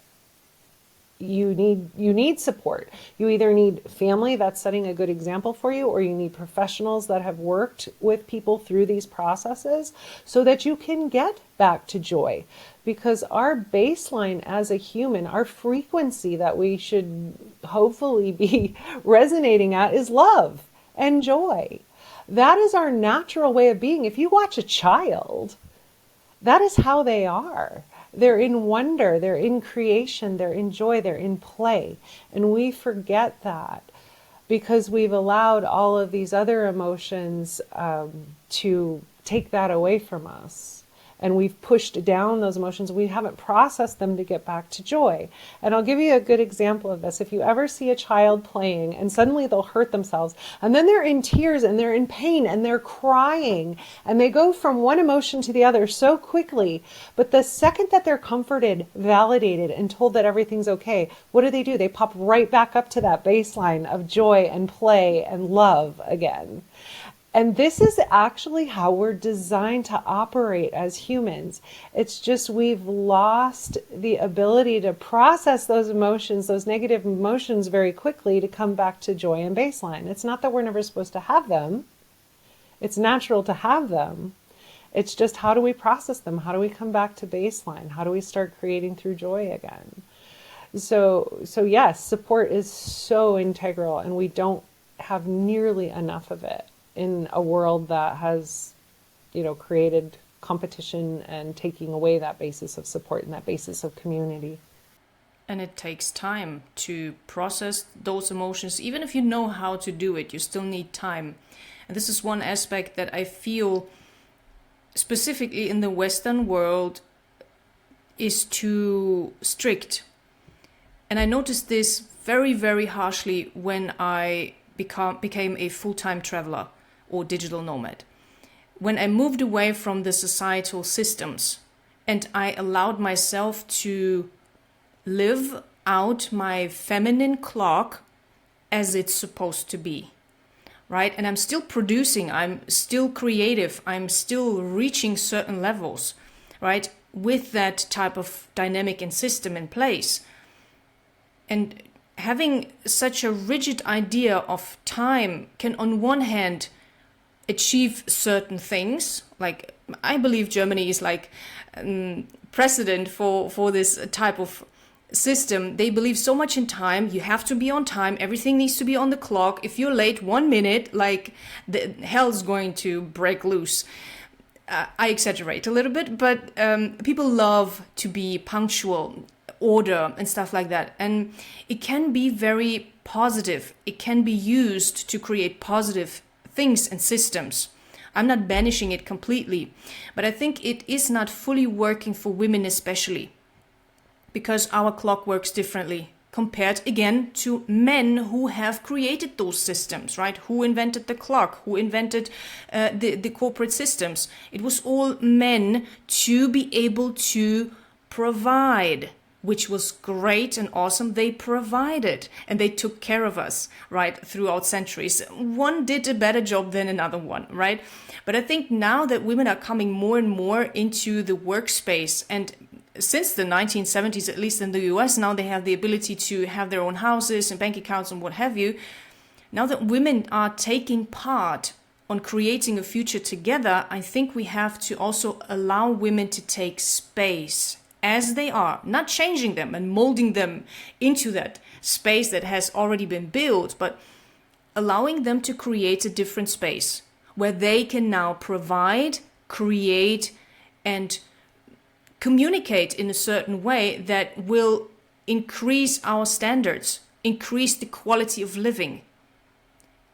[SPEAKER 2] you need support. You either need family that's setting a good example for you, or you need professionals that have worked with people through these processes so that you can get back to joy. Because our baseline as a human, our frequency that we should hopefully be resonating at is love and joy. That is our natural way of being. If you watch a child, that is how they are. They're in wonder, they're in creation, they're in joy, they're in play. And we forget that because we've allowed all of these other emotions to take that away from us. And we've pushed down those emotions. We haven't processed them to get back to joy. And I'll give you a good example of this. If you ever see a child playing and suddenly they'll hurt themselves, and then they're in tears and they're in pain and they're crying, and they go from one emotion to the other so quickly. But the second that they're comforted, validated, and told that everything's okay, what do? They pop right back up to that baseline of joy and play and love again. And this is actually how we're designed to operate as humans. It's just we've lost the ability to process those emotions, those negative emotions very quickly to come back to joy and baseline. It's not that we're never supposed to have them. It's natural to have them. It's just how do we process them? How do we come back to baseline? How do we start creating through joy again? So yes, support is so integral, and we don't have nearly enough of it in a world that has, created competition and taking away that basis of support and that basis of community.
[SPEAKER 1] And it takes time to process those emotions. Even if you know how to do it, you still need time. And this is one aspect that I feel specifically in the Western world is too strict. And I noticed this very, very harshly when I became a full-time traveler or digital nomad. When I moved away from the societal systems and I allowed myself to live out my feminine clock as it's supposed to be. right? And I'm still producing, I'm still creative, I'm still reaching certain levels, right? With that type of dynamic and system in place. And having such a rigid idea of time can, on one hand, achieve certain things. Like, I believe Germany is like precedent for this type of system. They believe so much in time. You have to be on time. Everything needs to be on the clock. If you're late 1 minute, like, the hell's going to break loose. I exaggerate a little bit, but people love to be punctual, order and stuff like that. And it can be very positive. It can be used to create positive things and systems. I'm not banishing it completely, but I think it is not fully working for women especially, because our clock works differently compared again to men who have created those systems, right? Who invented the clock, who invented the corporate systems. It was all men to be able to provide, which was great and awesome. They provided and they took care of us, right, throughout centuries. One did a better job than another one, right? But I think now that women are coming more and more into the workspace, and since the 1970s, at least in the US, now they have the ability to have their own houses and bank accounts and what have you. Now that women are taking part on creating a future together, I think we have to also allow women to take space as they are, not changing them and molding them into that space that has already been built, but allowing them to create a different space where they can now provide, create, and communicate in a certain way that will increase our standards, increase the quality of living.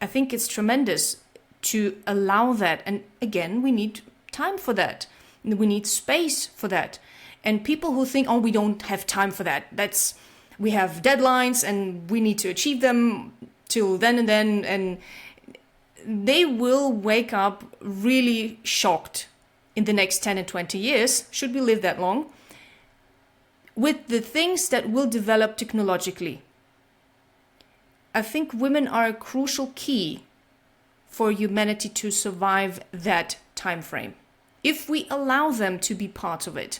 [SPEAKER 1] I think it's tremendous to allow that. And again, we need time for that. We need space for that. And people who think, oh, we don't have time for that. We have deadlines and we need to achieve them till then and then. And they will wake up really shocked in the next 10 and 20 years, should we live that long, with the things that will develop technologically. I think women are a crucial key for humanity to survive that time frame. If we allow them to be part of it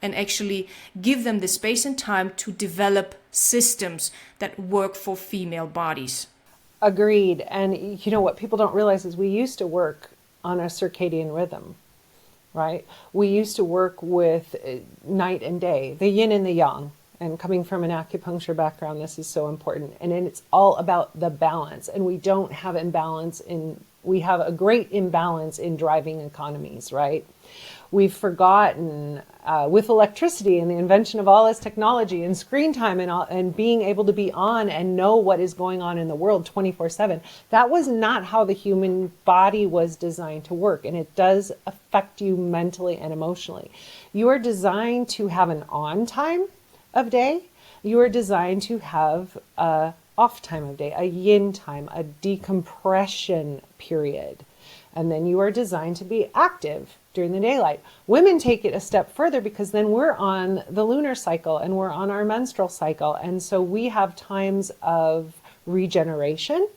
[SPEAKER 1] and actually give them the space and time to develop systems that work for female bodies.
[SPEAKER 2] Agreed. And you know what people don't realize is we used to work on a circadian rhythm, right? We used to work with night and day, the yin and the yang. And coming from an acupuncture background, this is so important. And then it's all about the balance. And we don't have we have a great imbalance in driving economies, right? We've forgotten with electricity and the invention of all this technology and screen time and being able to be on and know what is going on in the world 24/7. That was not how the human body was designed to work. And it does affect you mentally and emotionally. You are designed to have an on time of day. You are designed to have a off time of day, a yin time, a decompression period. And then you are designed to be active during the daylight. Women take it a step further because then we're on the lunar cycle and we're on our menstrual cycle. And so we have times of regeneration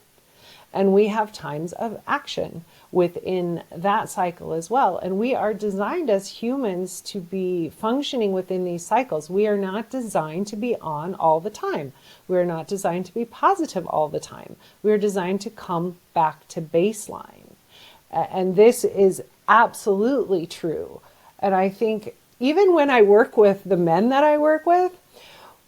[SPEAKER 2] and we have times of action within that cycle as well. And we are designed as humans to be functioning within these cycles. We are not designed to be on all the time. We are not designed to be positive all the time. We are designed to come back to baseline. And this is absolutely true. And I think even when I work with the men that I work with,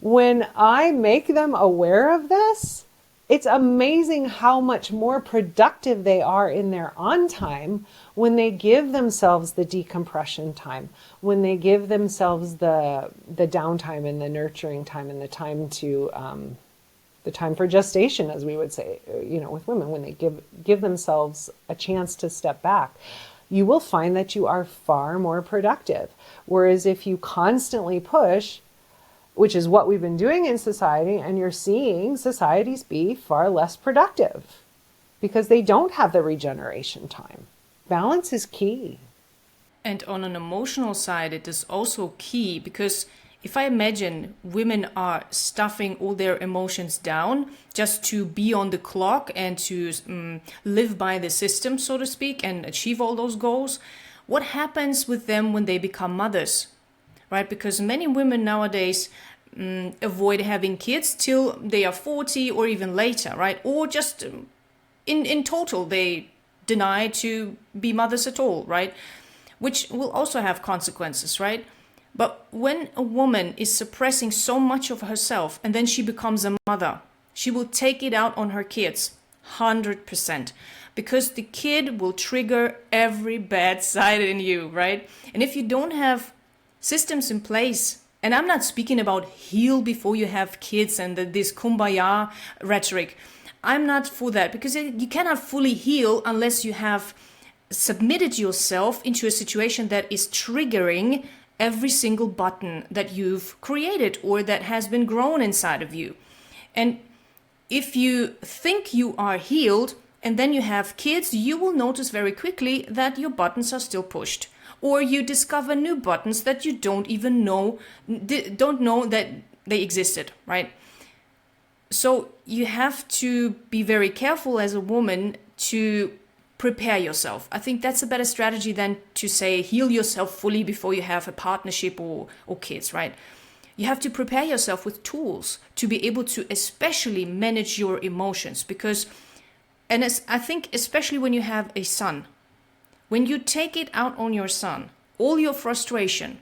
[SPEAKER 2] when I make them aware of this, it's amazing how much more productive they are in their on time when they give themselves the decompression time, when they give themselves the downtime and the nurturing time and the time to the time for gestation, as we would say, with women, when they give themselves a chance to step back. You will find that you are far more productive. Whereas if you constantly push, which is what we've been doing in society, and you're seeing societies be far less productive because they don't have the regeneration time. Balance is key.
[SPEAKER 1] And on an emotional side, it is also key because if I imagine women are stuffing all their emotions down just to be on the clock and to live by the system, so to speak, and achieve all those goals, what happens with them when they become mothers, right? Because many women nowadays avoid having kids till they are 40 or even later, right? Or just in total, they deny to be mothers at all, right? Which will also have consequences, right? But when a woman is suppressing so much of herself and then she becomes a mother, she will take it out on her kids 100%, because the kid will trigger every bad side in you, right? And if you don't have systems in place, and I'm not speaking about heal before you have kids and this kumbaya rhetoric, I'm not for that, because you cannot fully heal unless you have submitted yourself into a situation that is triggering every single button that you've created or that has been grown inside of you. And if you think you are healed and then you have kids, you will notice very quickly that your buttons are still pushed, or you discover new buttons that you don't know that they existed, right? So you have to be very careful as a woman to prepare yourself. I think that's a better strategy than to say heal yourself fully before you have a partnership or kids, right? You have to prepare yourself with tools to be able to especially manage your emotions, because, and I think especially when you have a son, when you take it out on your son, all your frustration,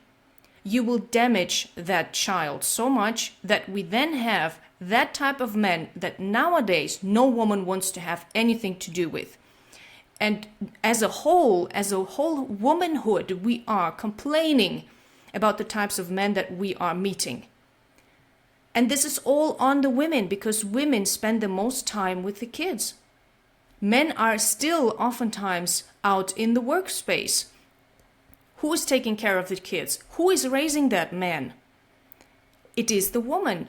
[SPEAKER 1] you will damage that child so much that we then have that type of man that nowadays no woman wants to have anything to do with. And as a whole womanhood, we are complaining about the types of men that we are meeting. And this is all on the women, because women spend the most time with the kids. Men are still oftentimes out in the workspace. Who is taking care of the kids? Who is raising that man? It is the woman.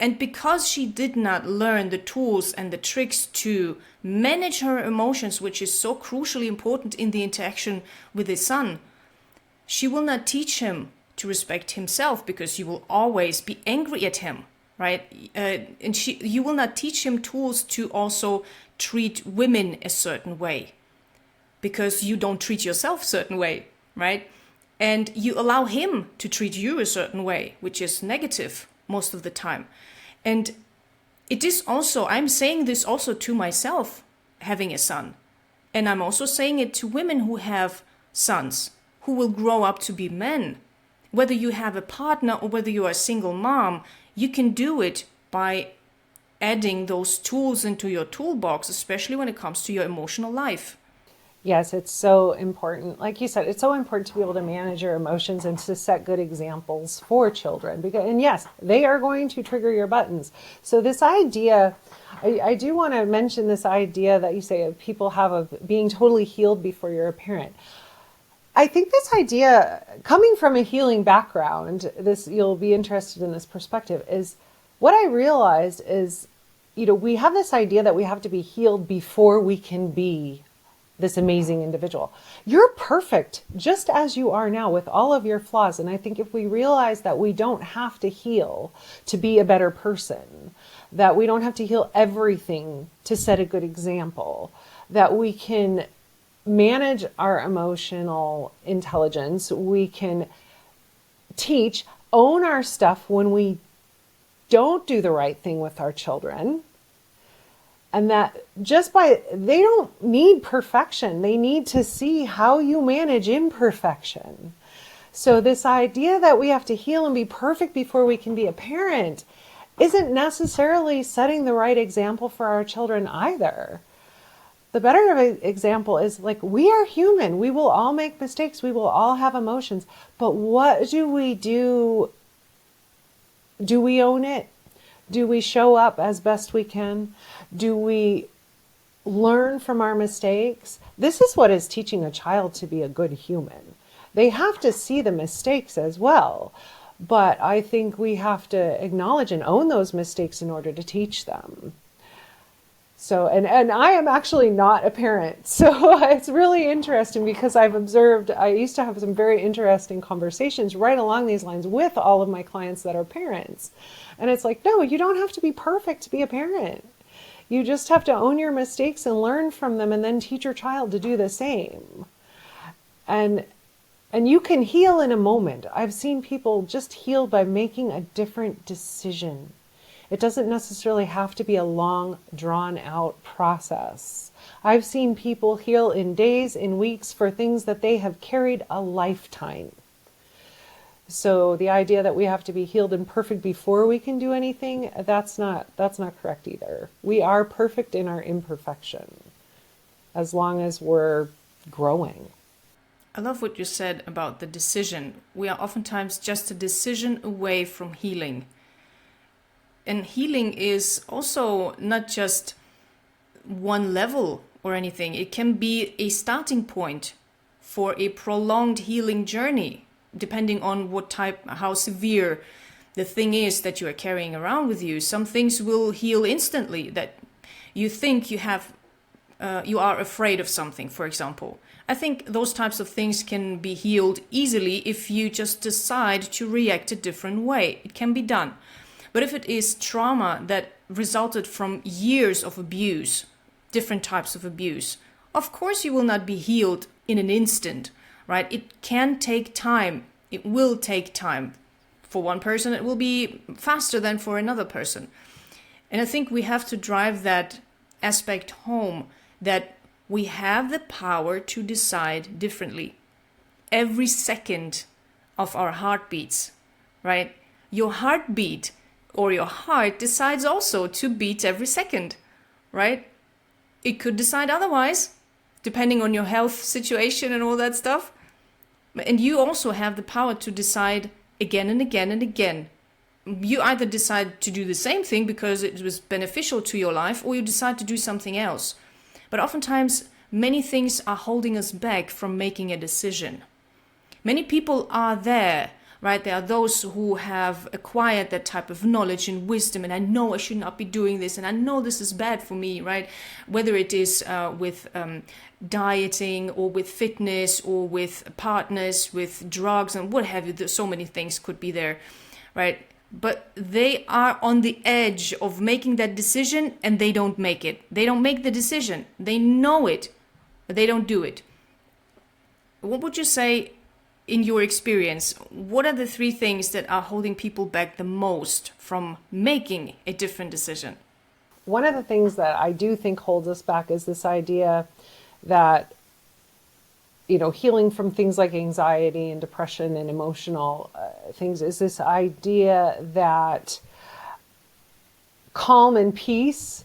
[SPEAKER 1] And because she did not learn the tools and the tricks to manage her emotions, which is so crucially important in the interaction with his son, she will not teach him to respect himself, because you will always be angry at him, right? And you will not teach him tools to also treat women a certain way, because you don't treat yourself a certain way, right? And you allow him to treat you a certain way, which is negative most of the time. And it is also, I'm saying this also to myself, having a son. And I'm also saying it to women who have sons, who will grow up to be men. Whether you have a partner or whether you are a single mom, you can do it by adding those tools into your toolbox, especially when it comes to your emotional life.
[SPEAKER 2] Yes, it's so important. Like you said, it's so important to be able to manage your emotions and to set good examples for children. And yes, they are going to trigger your buttons. So this idea, I do want to mention this idea that you say people have of being totally healed before you're a parent. I think this idea, coming from a healing background, you'll be interested in this perspective, is what I realized is, we have this idea that we have to be healed before we can be this amazing individual. You're perfect just as you are now with all of your flaws. And I think if we realize that we don't have to heal to be a better person, that we don't have to heal everything to set a good example, that we can manage our emotional intelligence, we can teach, own our stuff when we don't do the right thing with our children. And that they don't need perfection. They need to see how you manage imperfection. So this idea that we have to heal and be perfect before we can be a parent isn't necessarily setting the right example for our children either. The better example is, like, we are human. We will all make mistakes. We will all have emotions. But what do we do? Do we own it? Do we show up as best we can? Do we learn from our mistakes? This is what is teaching a child to be a good human. They have to see the mistakes as well. But I think we have to acknowledge and own those mistakes in order to teach them. So, and I am actually not a parent. So it's really interesting because I've observed, I used to have some very interesting conversations right along these lines with all of my clients that are parents. And it's like, no, you don't have to be perfect to be a parent. You just have to own your mistakes and learn from them and then teach your child to do the same. And you can heal in a moment. I've seen people just heal by making a different decision. It doesn't necessarily have to be a long, drawn-out process. I've seen people heal in days, in weeks, for things that they have carried a lifetime. So the idea that we have to be healed and perfect before we can do anything, that's not correct either. We are perfect in our imperfection, as long as we're growing.
[SPEAKER 1] I love what you said about the decision. We are oftentimes just a decision away from healing. And healing is also not just one level or anything. It can be a starting point for a prolonged healing journey, depending on what type, how severe the thing is that you are carrying around with you. Some things will heal instantly, that you think you are afraid of something, for example. I think those types of things can be healed easily if you just decide to react a different way. It can be done. But if it is trauma that resulted from years of abuse, different types of abuse, of course you will not be healed in an instant, right? It can take time. It will take time. For one person, it will be faster than for another person. And I think we have to drive that aspect home, that we have the power to decide differently. Every second of our heartbeats, right? Your heartbeat or your heart decides also to beat every second, right? It could decide otherwise, depending on your health situation and all that stuff. And you also have the power to decide again and again and again. You either decide to do the same thing because it was beneficial to your life, or you decide to do something else. But oftentimes, many things are holding us back from making a decision. Many people are there, right? There are those who have acquired that type of knowledge and wisdom, and I know I should not be doing this, and I know this is bad for me, right? Whether it is with dieting or with fitness or with partners, with drugs and what have you. There's so many things could be there, right? But they are on the edge of making that decision and they don't make it. They don't make the decision. They know it, but they don't do it. What would you say, in your experience, what are the 3 things that are holding people back the most from making a different decision?
[SPEAKER 2] One of the things that I do think holds us back is this idea that, healing from things like anxiety and depression and emotional things is this idea that calm and peace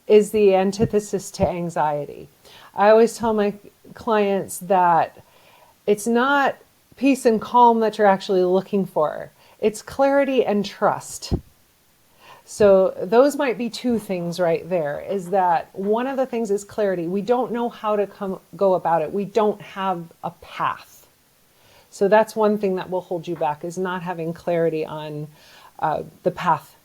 [SPEAKER 2] is the antithesis to anxiety. I always tell my clients that it's not peace and calm that you're actually looking for. It's clarity and trust. So those might be 2 things right there, is that one of the things is clarity. We don't know how to go about it. We don't have a path. So that's one thing that will hold you back, is not having clarity on the path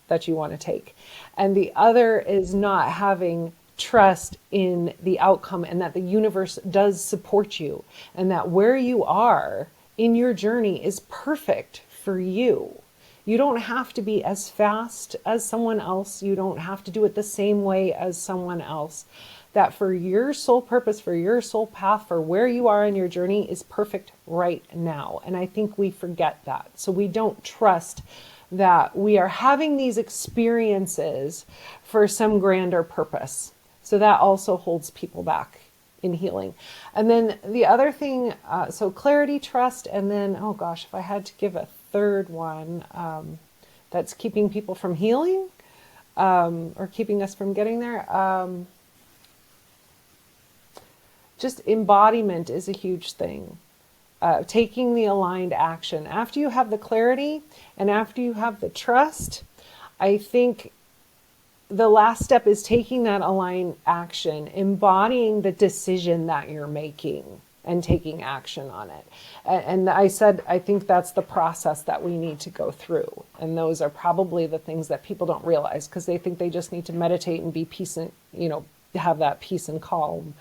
[SPEAKER 2] that you want to take. And the other is not having trust in the outcome, and that the universe does support you, and that where you are in your journey is perfect for you. You don't have to be as fast as someone else. You don't have to do it the same way as someone else. That for your soul purpose, for your soul path, for where you are in your journey is perfect right now. And I think we forget that. So we don't trust that we are having these experiences for some grander purpose. So that also holds people back in healing. And then the other thing, so clarity, trust, and then, oh gosh, if I had to give a third one that's keeping people from healing or keeping us from getting there, just embodiment is a huge thing. Taking the aligned action. After you have the clarity and after you have the trust, I think the last step is taking that aligned action, embodying the decision that you're making. and taking action on it. And I said, I think that's the process that we need to go through. And those are probably the things that people don't realize, because they think they just need to meditate and be peace and, have that peace and calm.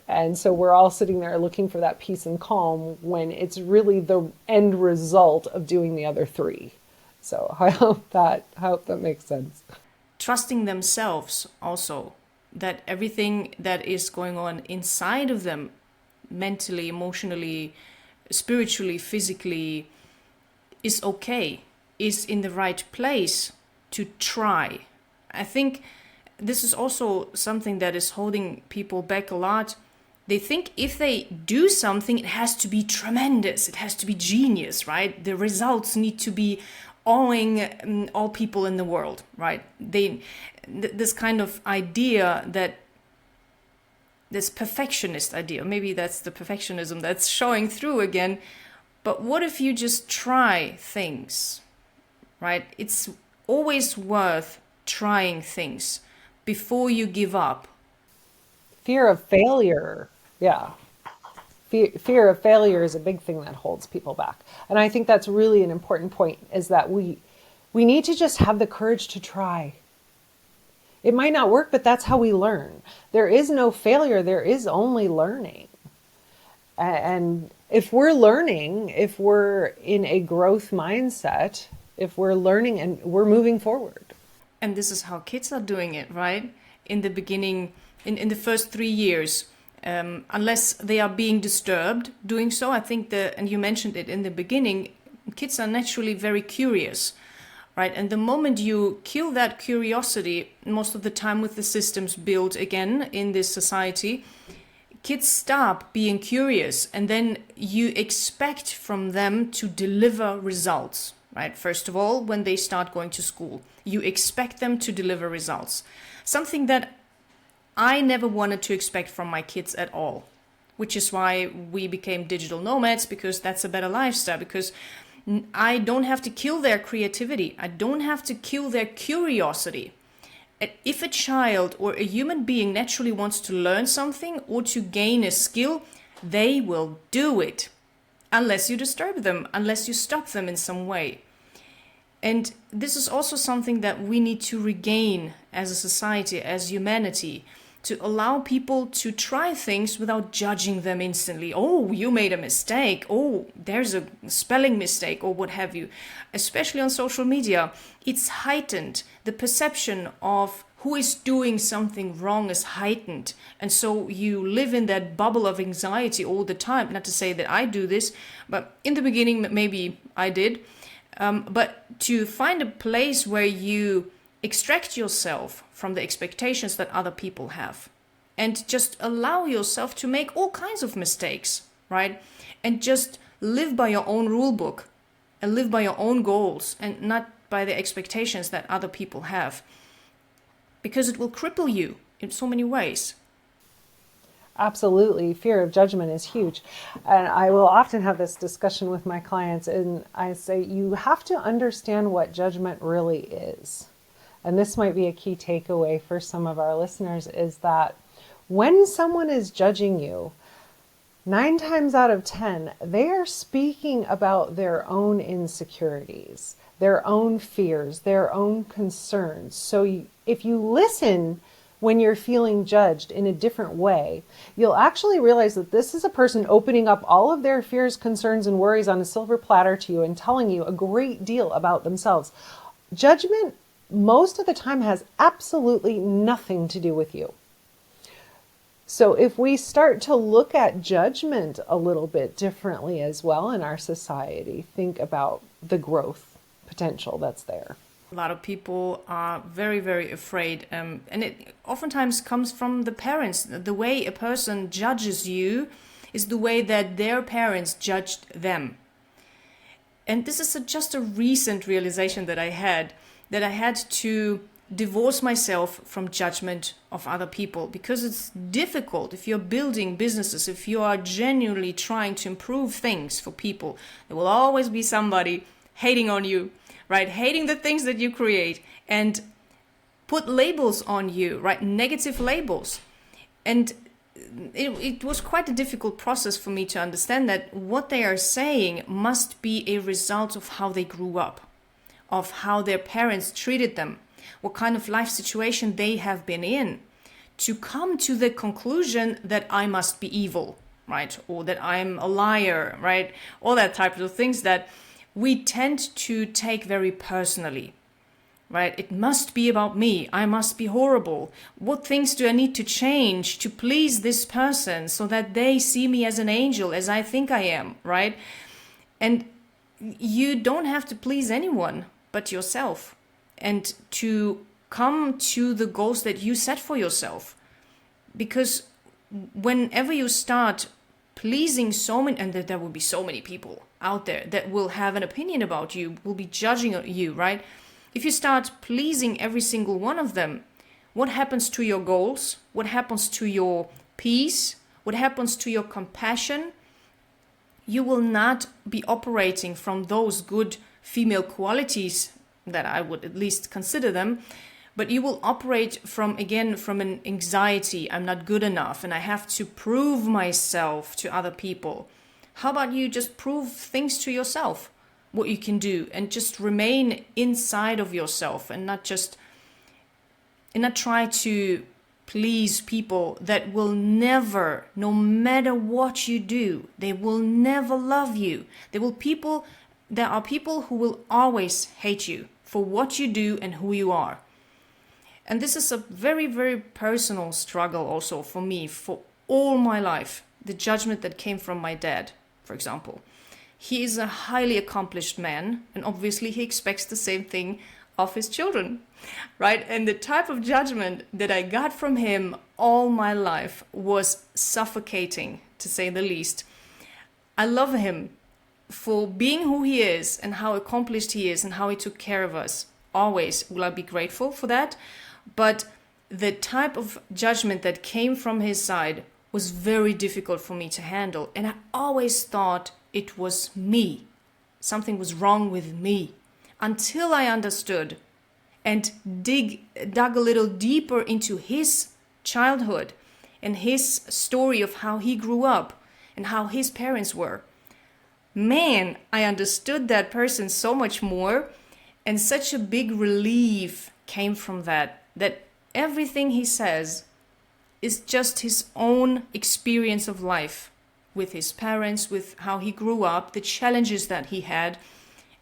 [SPEAKER 2] And so we're all sitting there looking for that peace and calm when it's really the end result of doing the other three. So I hope that makes sense.
[SPEAKER 1] Trusting themselves also, that everything that is going on inside of them, mentally, emotionally, spiritually, physically, is okay, is in the right place to try. I think this is also something that is holding people back a lot. They think if they do something, it has to be tremendous, it has to be genius, right? The results need to be awing all people in the world, right? This kind of idea, that this perfectionist idea, maybe that's the perfectionism that's showing through again. But what if you just try things, right? It's always worth trying things before you give up.
[SPEAKER 2] Fear of failure. Yeah. Fear of failure is a big thing that holds people back. And I think that's really an important point, is that we need to just have the courage to try. It might not work, but that's how we learn. There is no failure. There is only learning. And if we're learning, if we're in a growth mindset, if we're learning and we're moving forward.
[SPEAKER 1] And this is how kids are doing it, right? In the beginning, in the first 3 years, unless they are being disturbed doing so, I think and you mentioned it in the beginning, kids are naturally very curious, right? And the moment you kill that curiosity, most of the time with the systems built again in this society, kids stop being curious, and then you expect from them to deliver results, right? First of all, when they start going to school, you expect them to deliver results. Something that I never wanted to expect from my kids at all, which is why we became digital nomads, because that's a better lifestyle, because I don't have to kill their creativity. I don't have to kill their curiosity. If a child or a human being naturally wants to learn something or to gain a skill, they will do it, unless you disturb them, unless you stop them in some way. And this is also something that we need to regain as a society, as humanity, to allow people to try things without judging them instantly. Oh, you made a mistake. Oh, there's a spelling mistake, or what have you. Especially on social media, it's heightened. The perception of who is doing something wrong is heightened. And so you live in that bubble of anxiety all the time. Not to say that I do this, but in the beginning, maybe I did. But to find a place where you extract yourself from the expectations that other people have, and just allow yourself to make all kinds of mistakes, right? And just live by your own rule book and live by your own goals and not by the expectations that other people have, because it will cripple you in so many ways.
[SPEAKER 2] Absolutely. Fear of judgment is huge. And I will often have this discussion with my clients, and I say, you have to understand what judgment really is. And this might be a key takeaway for some of our listeners, is that when someone is judging you, 9 times out of 10, they are speaking about their own insecurities, their own fears, their own concerns. So if you listen when you're feeling judged in a different way, you'll actually realize that this is a person opening up all of their fears, concerns, and worries on a silver platter to you and telling you a great deal about themselves. Judgment, most of the time, has absolutely nothing to do with you. So if we start to look at judgment a little bit differently as well in our society, think about the growth potential that's there.
[SPEAKER 1] A lot of people are very, very afraid. And it oftentimes comes from the parents. The way a person judges you is the way that their parents judged them. And this is just a recent realization that I had to divorce myself from judgment of other people, because it's difficult. If you're building businesses, if you are genuinely trying to improve things for people, there will always be somebody hating on you, right? Hating the things that you create and put labels on you, right? Negative labels. And it was quite a difficult process for me to understand that what they are saying must be a result of how they grew up, of how their parents treated them, what kind of life situation they have been in, to come to the conclusion that I must be evil, right? Or that I'm a liar, right? All that type of things that we tend to take very personally, right? It must be about me. I must be horrible. What things do I need to change to please this person so that they see me as an angel, as I think I am, right? And you don't have to please anyone but yourself, and to come to the goals that you set for yourself. Because whenever you start pleasing so many, and there will be so many people out there that will have an opinion about you, will be judging you, right? If you start pleasing every single one of them, what happens to your goals? What happens to your peace? What happens to your compassion? You will not be operating from those good female qualities that I would at least consider them, but you will operate from an anxiety. I'm not good enough and I have to prove myself to other people. How about you just prove things to yourself, what you can do, and just remain inside of yourself and not try to please people that will never, no matter what you do, they will never love you. There are people who will always hate you for what you do and who you are. And this is a very, very personal struggle also for me, for all my life. The judgment that came from my dad, for example. He is a highly accomplished man, and obviously he expects the same thing of his children, right? And the type of judgment that I got from him all my life was suffocating, to say the least. I love him for being who he is and how accomplished he is and how he took care of us. Always will I be grateful for that. But the type of judgment that came from his side was very difficult for me to handle. And I always thought it was me. Something was wrong with me. Until I understood and dug a little deeper into his childhood and his story of how he grew up and how his parents were. Man, I understood that person so much more, and such a big relief came from that everything he says is just his own experience of life with his parents, with how he grew up, the challenges that he had.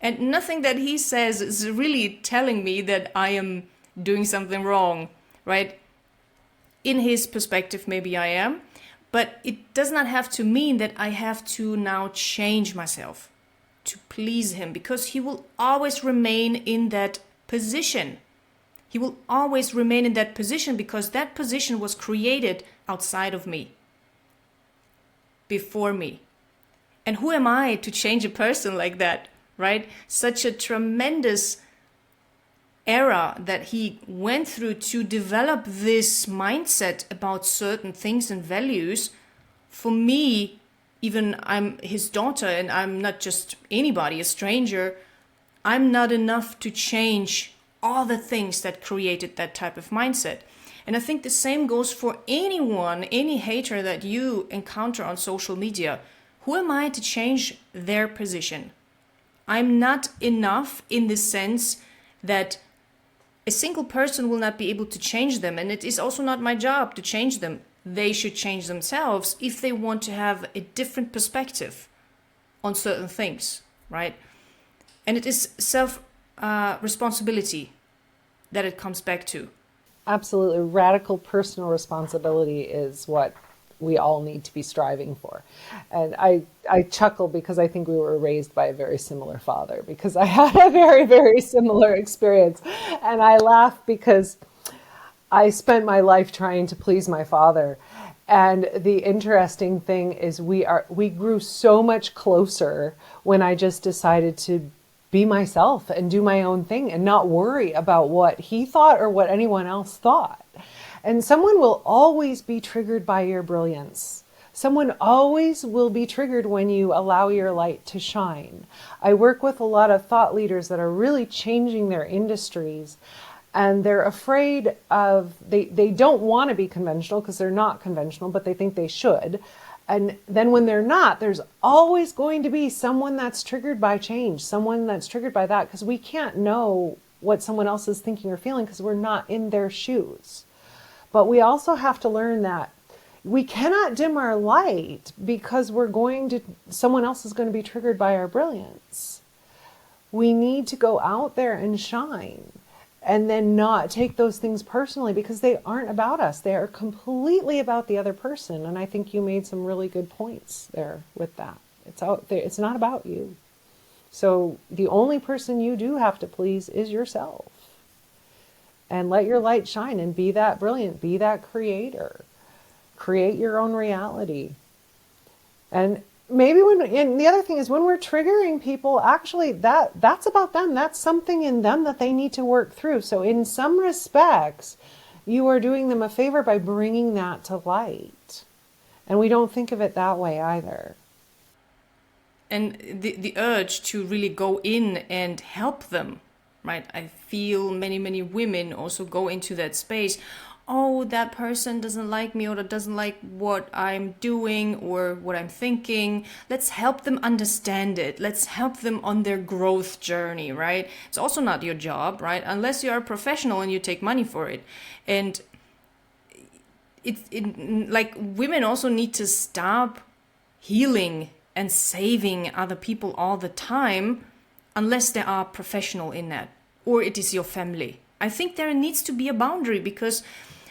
[SPEAKER 1] And nothing that he says is really telling me that I am doing something wrong, right? In his perspective, maybe I am, but it does not have to mean that I have to now change myself to please him, because he will always remain in that position. He will always remain in that position because that position was created outside of me, before me. And who am I to change a person like that, right? Such a tremendous era that he went through to develop this mindset about certain things and values. For me, even I'm his daughter and I'm not just anybody, a stranger, I'm not enough to change all the things that created that type of mindset. And I think the same goes for anyone, any hater that you encounter on social media. Who am I to change their position? I'm not enough in the sense that a single person will not be able to change them. And it is also not my job to change them. They should change themselves if they want to have a different perspective on certain things, right? And it is responsibility that it comes back to.
[SPEAKER 2] Absolutely. Radical personal responsibility is what we all need to be striving for. And I chuckle because I think we were raised by a very similar father, because I had a very, very similar experience. And I laugh because I spent my life trying to please my father. And the interesting thing is we grew so much closer when I just decided to be myself and do my own thing and not worry about what he thought or what anyone else thought. And someone will always be triggered by your brilliance. Someone always will be triggered when you allow your light to shine. I work with a lot of thought leaders that are really changing their industries. And they're afraid of, they don't want to be conventional because they're not conventional, but they think they should. And then when they're not, there's always going to be someone that's triggered by change, someone that's triggered by that, because we can't know what someone else is thinking or feeling because we're not in their shoes. But we also have to learn that we cannot dim our light because someone else is going to be triggered by our brilliance. We need to go out there and shine, and then not take those things personally because they aren't about us. They are completely about the other person. And I think you made some really good points there with that. It's out there. It's not about you. So the only person you do have to please is yourself. And let your light shine and be that brilliant, be that creator. Create your own reality. And and the other thing is when we're triggering people, actually that's about them. That's something in them that they need to work through. So in some respects, you are doing them a favor by bringing that to light. And we don't think of it that way either.
[SPEAKER 1] And the urge to really go in and help them, right? I feel many women also go into that space. Oh, that person doesn't like me, or that doesn't like what I'm doing or what I'm thinking. Let's help them understand it. Let's help them on their growth journey, right? It's also not your job, right? Unless you are a professional and you take money for it. And like women also need to stop healing and saving other people all the time, unless they are professional in that, or it is your family. I think there needs to be a boundary, because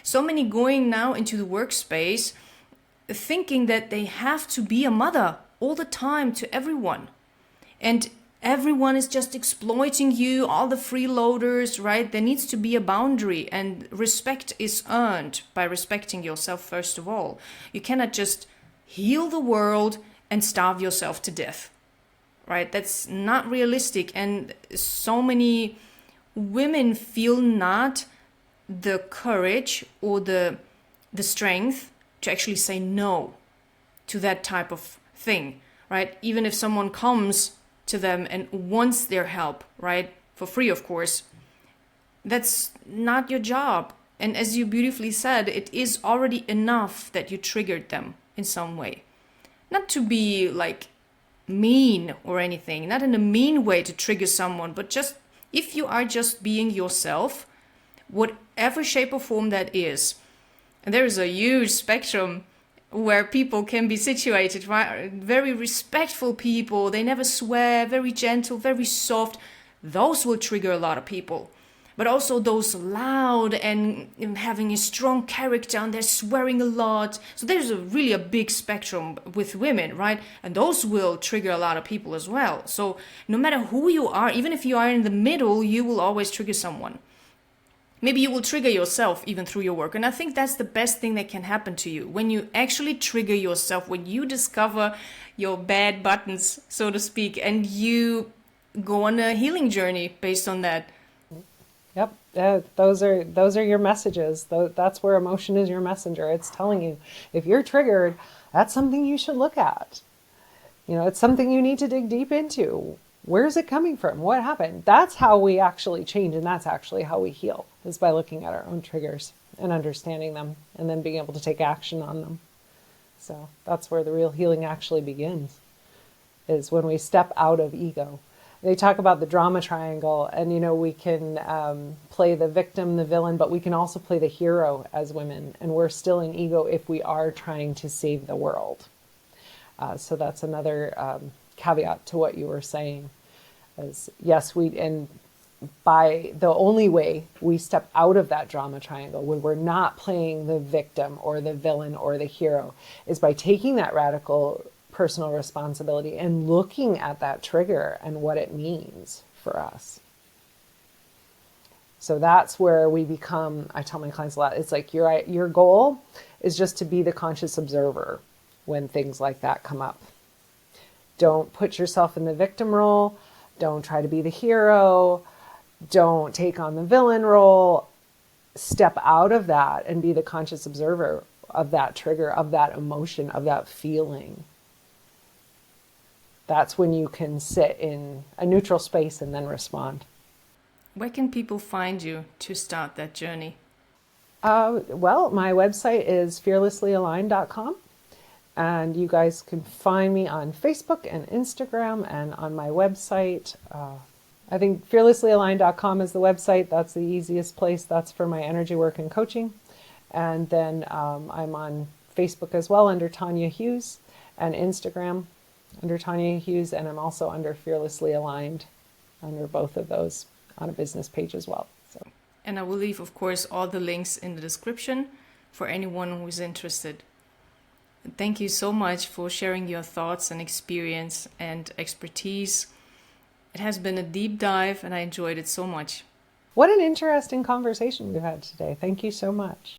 [SPEAKER 1] so many going now into the workspace thinking that they have to be a mother all the time to everyone. And everyone is just exploiting you, all the freeloaders, right? There needs to be a boundary, and respect is earned by respecting yourself first of all. You cannot just heal the world and starve yourself to death, right? That's not realistic. And so many women feel not the courage or the strength to actually say no to that type of thing, right? Even if someone comes to them and wants their help, right? For free, of course. That's not your job. And as you beautifully said, it is already enough that you triggered them in some way. Not to be like mean or anything, not in a mean way to trigger someone, but just if you are just being yourself, whatever shape or form that is. And there is a huge spectrum where people can be situated, right? Very respectful people, they never swear, very gentle, very soft. Those will trigger a lot of people. But also those loud and having a strong character, and they're swearing a lot. So there's really a big spectrum with women, right? And those will trigger a lot of people as well. So no matter who you are, even if you are in the middle, you will always trigger someone. Maybe you will trigger yourself even through your work. And I think that's the best thing that can happen to you. When you actually trigger yourself, when you discover your bad buttons, so to speak, and you go on a healing journey based on that.
[SPEAKER 2] Yep, those are your messages. That's where emotion is your messenger. It's telling you, if you're triggered, that's something you should look at. It's something you need to dig deep into. Where's it coming from? What happened? That's how we actually change, and that's actually how we heal, is by looking at our own triggers and understanding them, and then being able to take action on them. So that's where the real healing actually begins, is when we step out of ego. They talk about the drama triangle, and we can play the victim, the villain, but we can also play the hero as women, and we're still in ego if we are trying to save the world. So that's another caveat to what you were saying. As yes, by the only way we step out of that drama triangle, when we're not playing the victim or the villain or the hero, is by taking that radical personal responsibility and looking at that trigger and what it means for us. So that's where we become, I tell my clients a lot, it's like your goal is just to be the conscious observer when things like that come up. Don't put yourself in the victim role. Don't try to be the hero. Don't take on the villain role. Step out of that and be the conscious observer of that trigger, of that emotion, of that feeling. That's when you can sit in a neutral space and then respond.
[SPEAKER 1] Where can people find you to start that journey?
[SPEAKER 2] Well, my website is fearlesslyaligned.com. And you guys can find me on Facebook and Instagram and on my website. I think fearlesslyaligned.com is the website. That's the easiest place. That's for my energy work and coaching. And then I'm on Facebook as well under Tanya Hughes, and Instagram under Tanya Hughes. And I'm also under Fearlessly Aligned under both of those on a business page as well. So.
[SPEAKER 1] And I will leave, of course, all the links in the description for anyone who is interested. Thank you so much for sharing your thoughts and experience and expertise. It has been a deep dive and I enjoyed it so much.
[SPEAKER 2] What an interesting conversation we've had today. Thank you so much.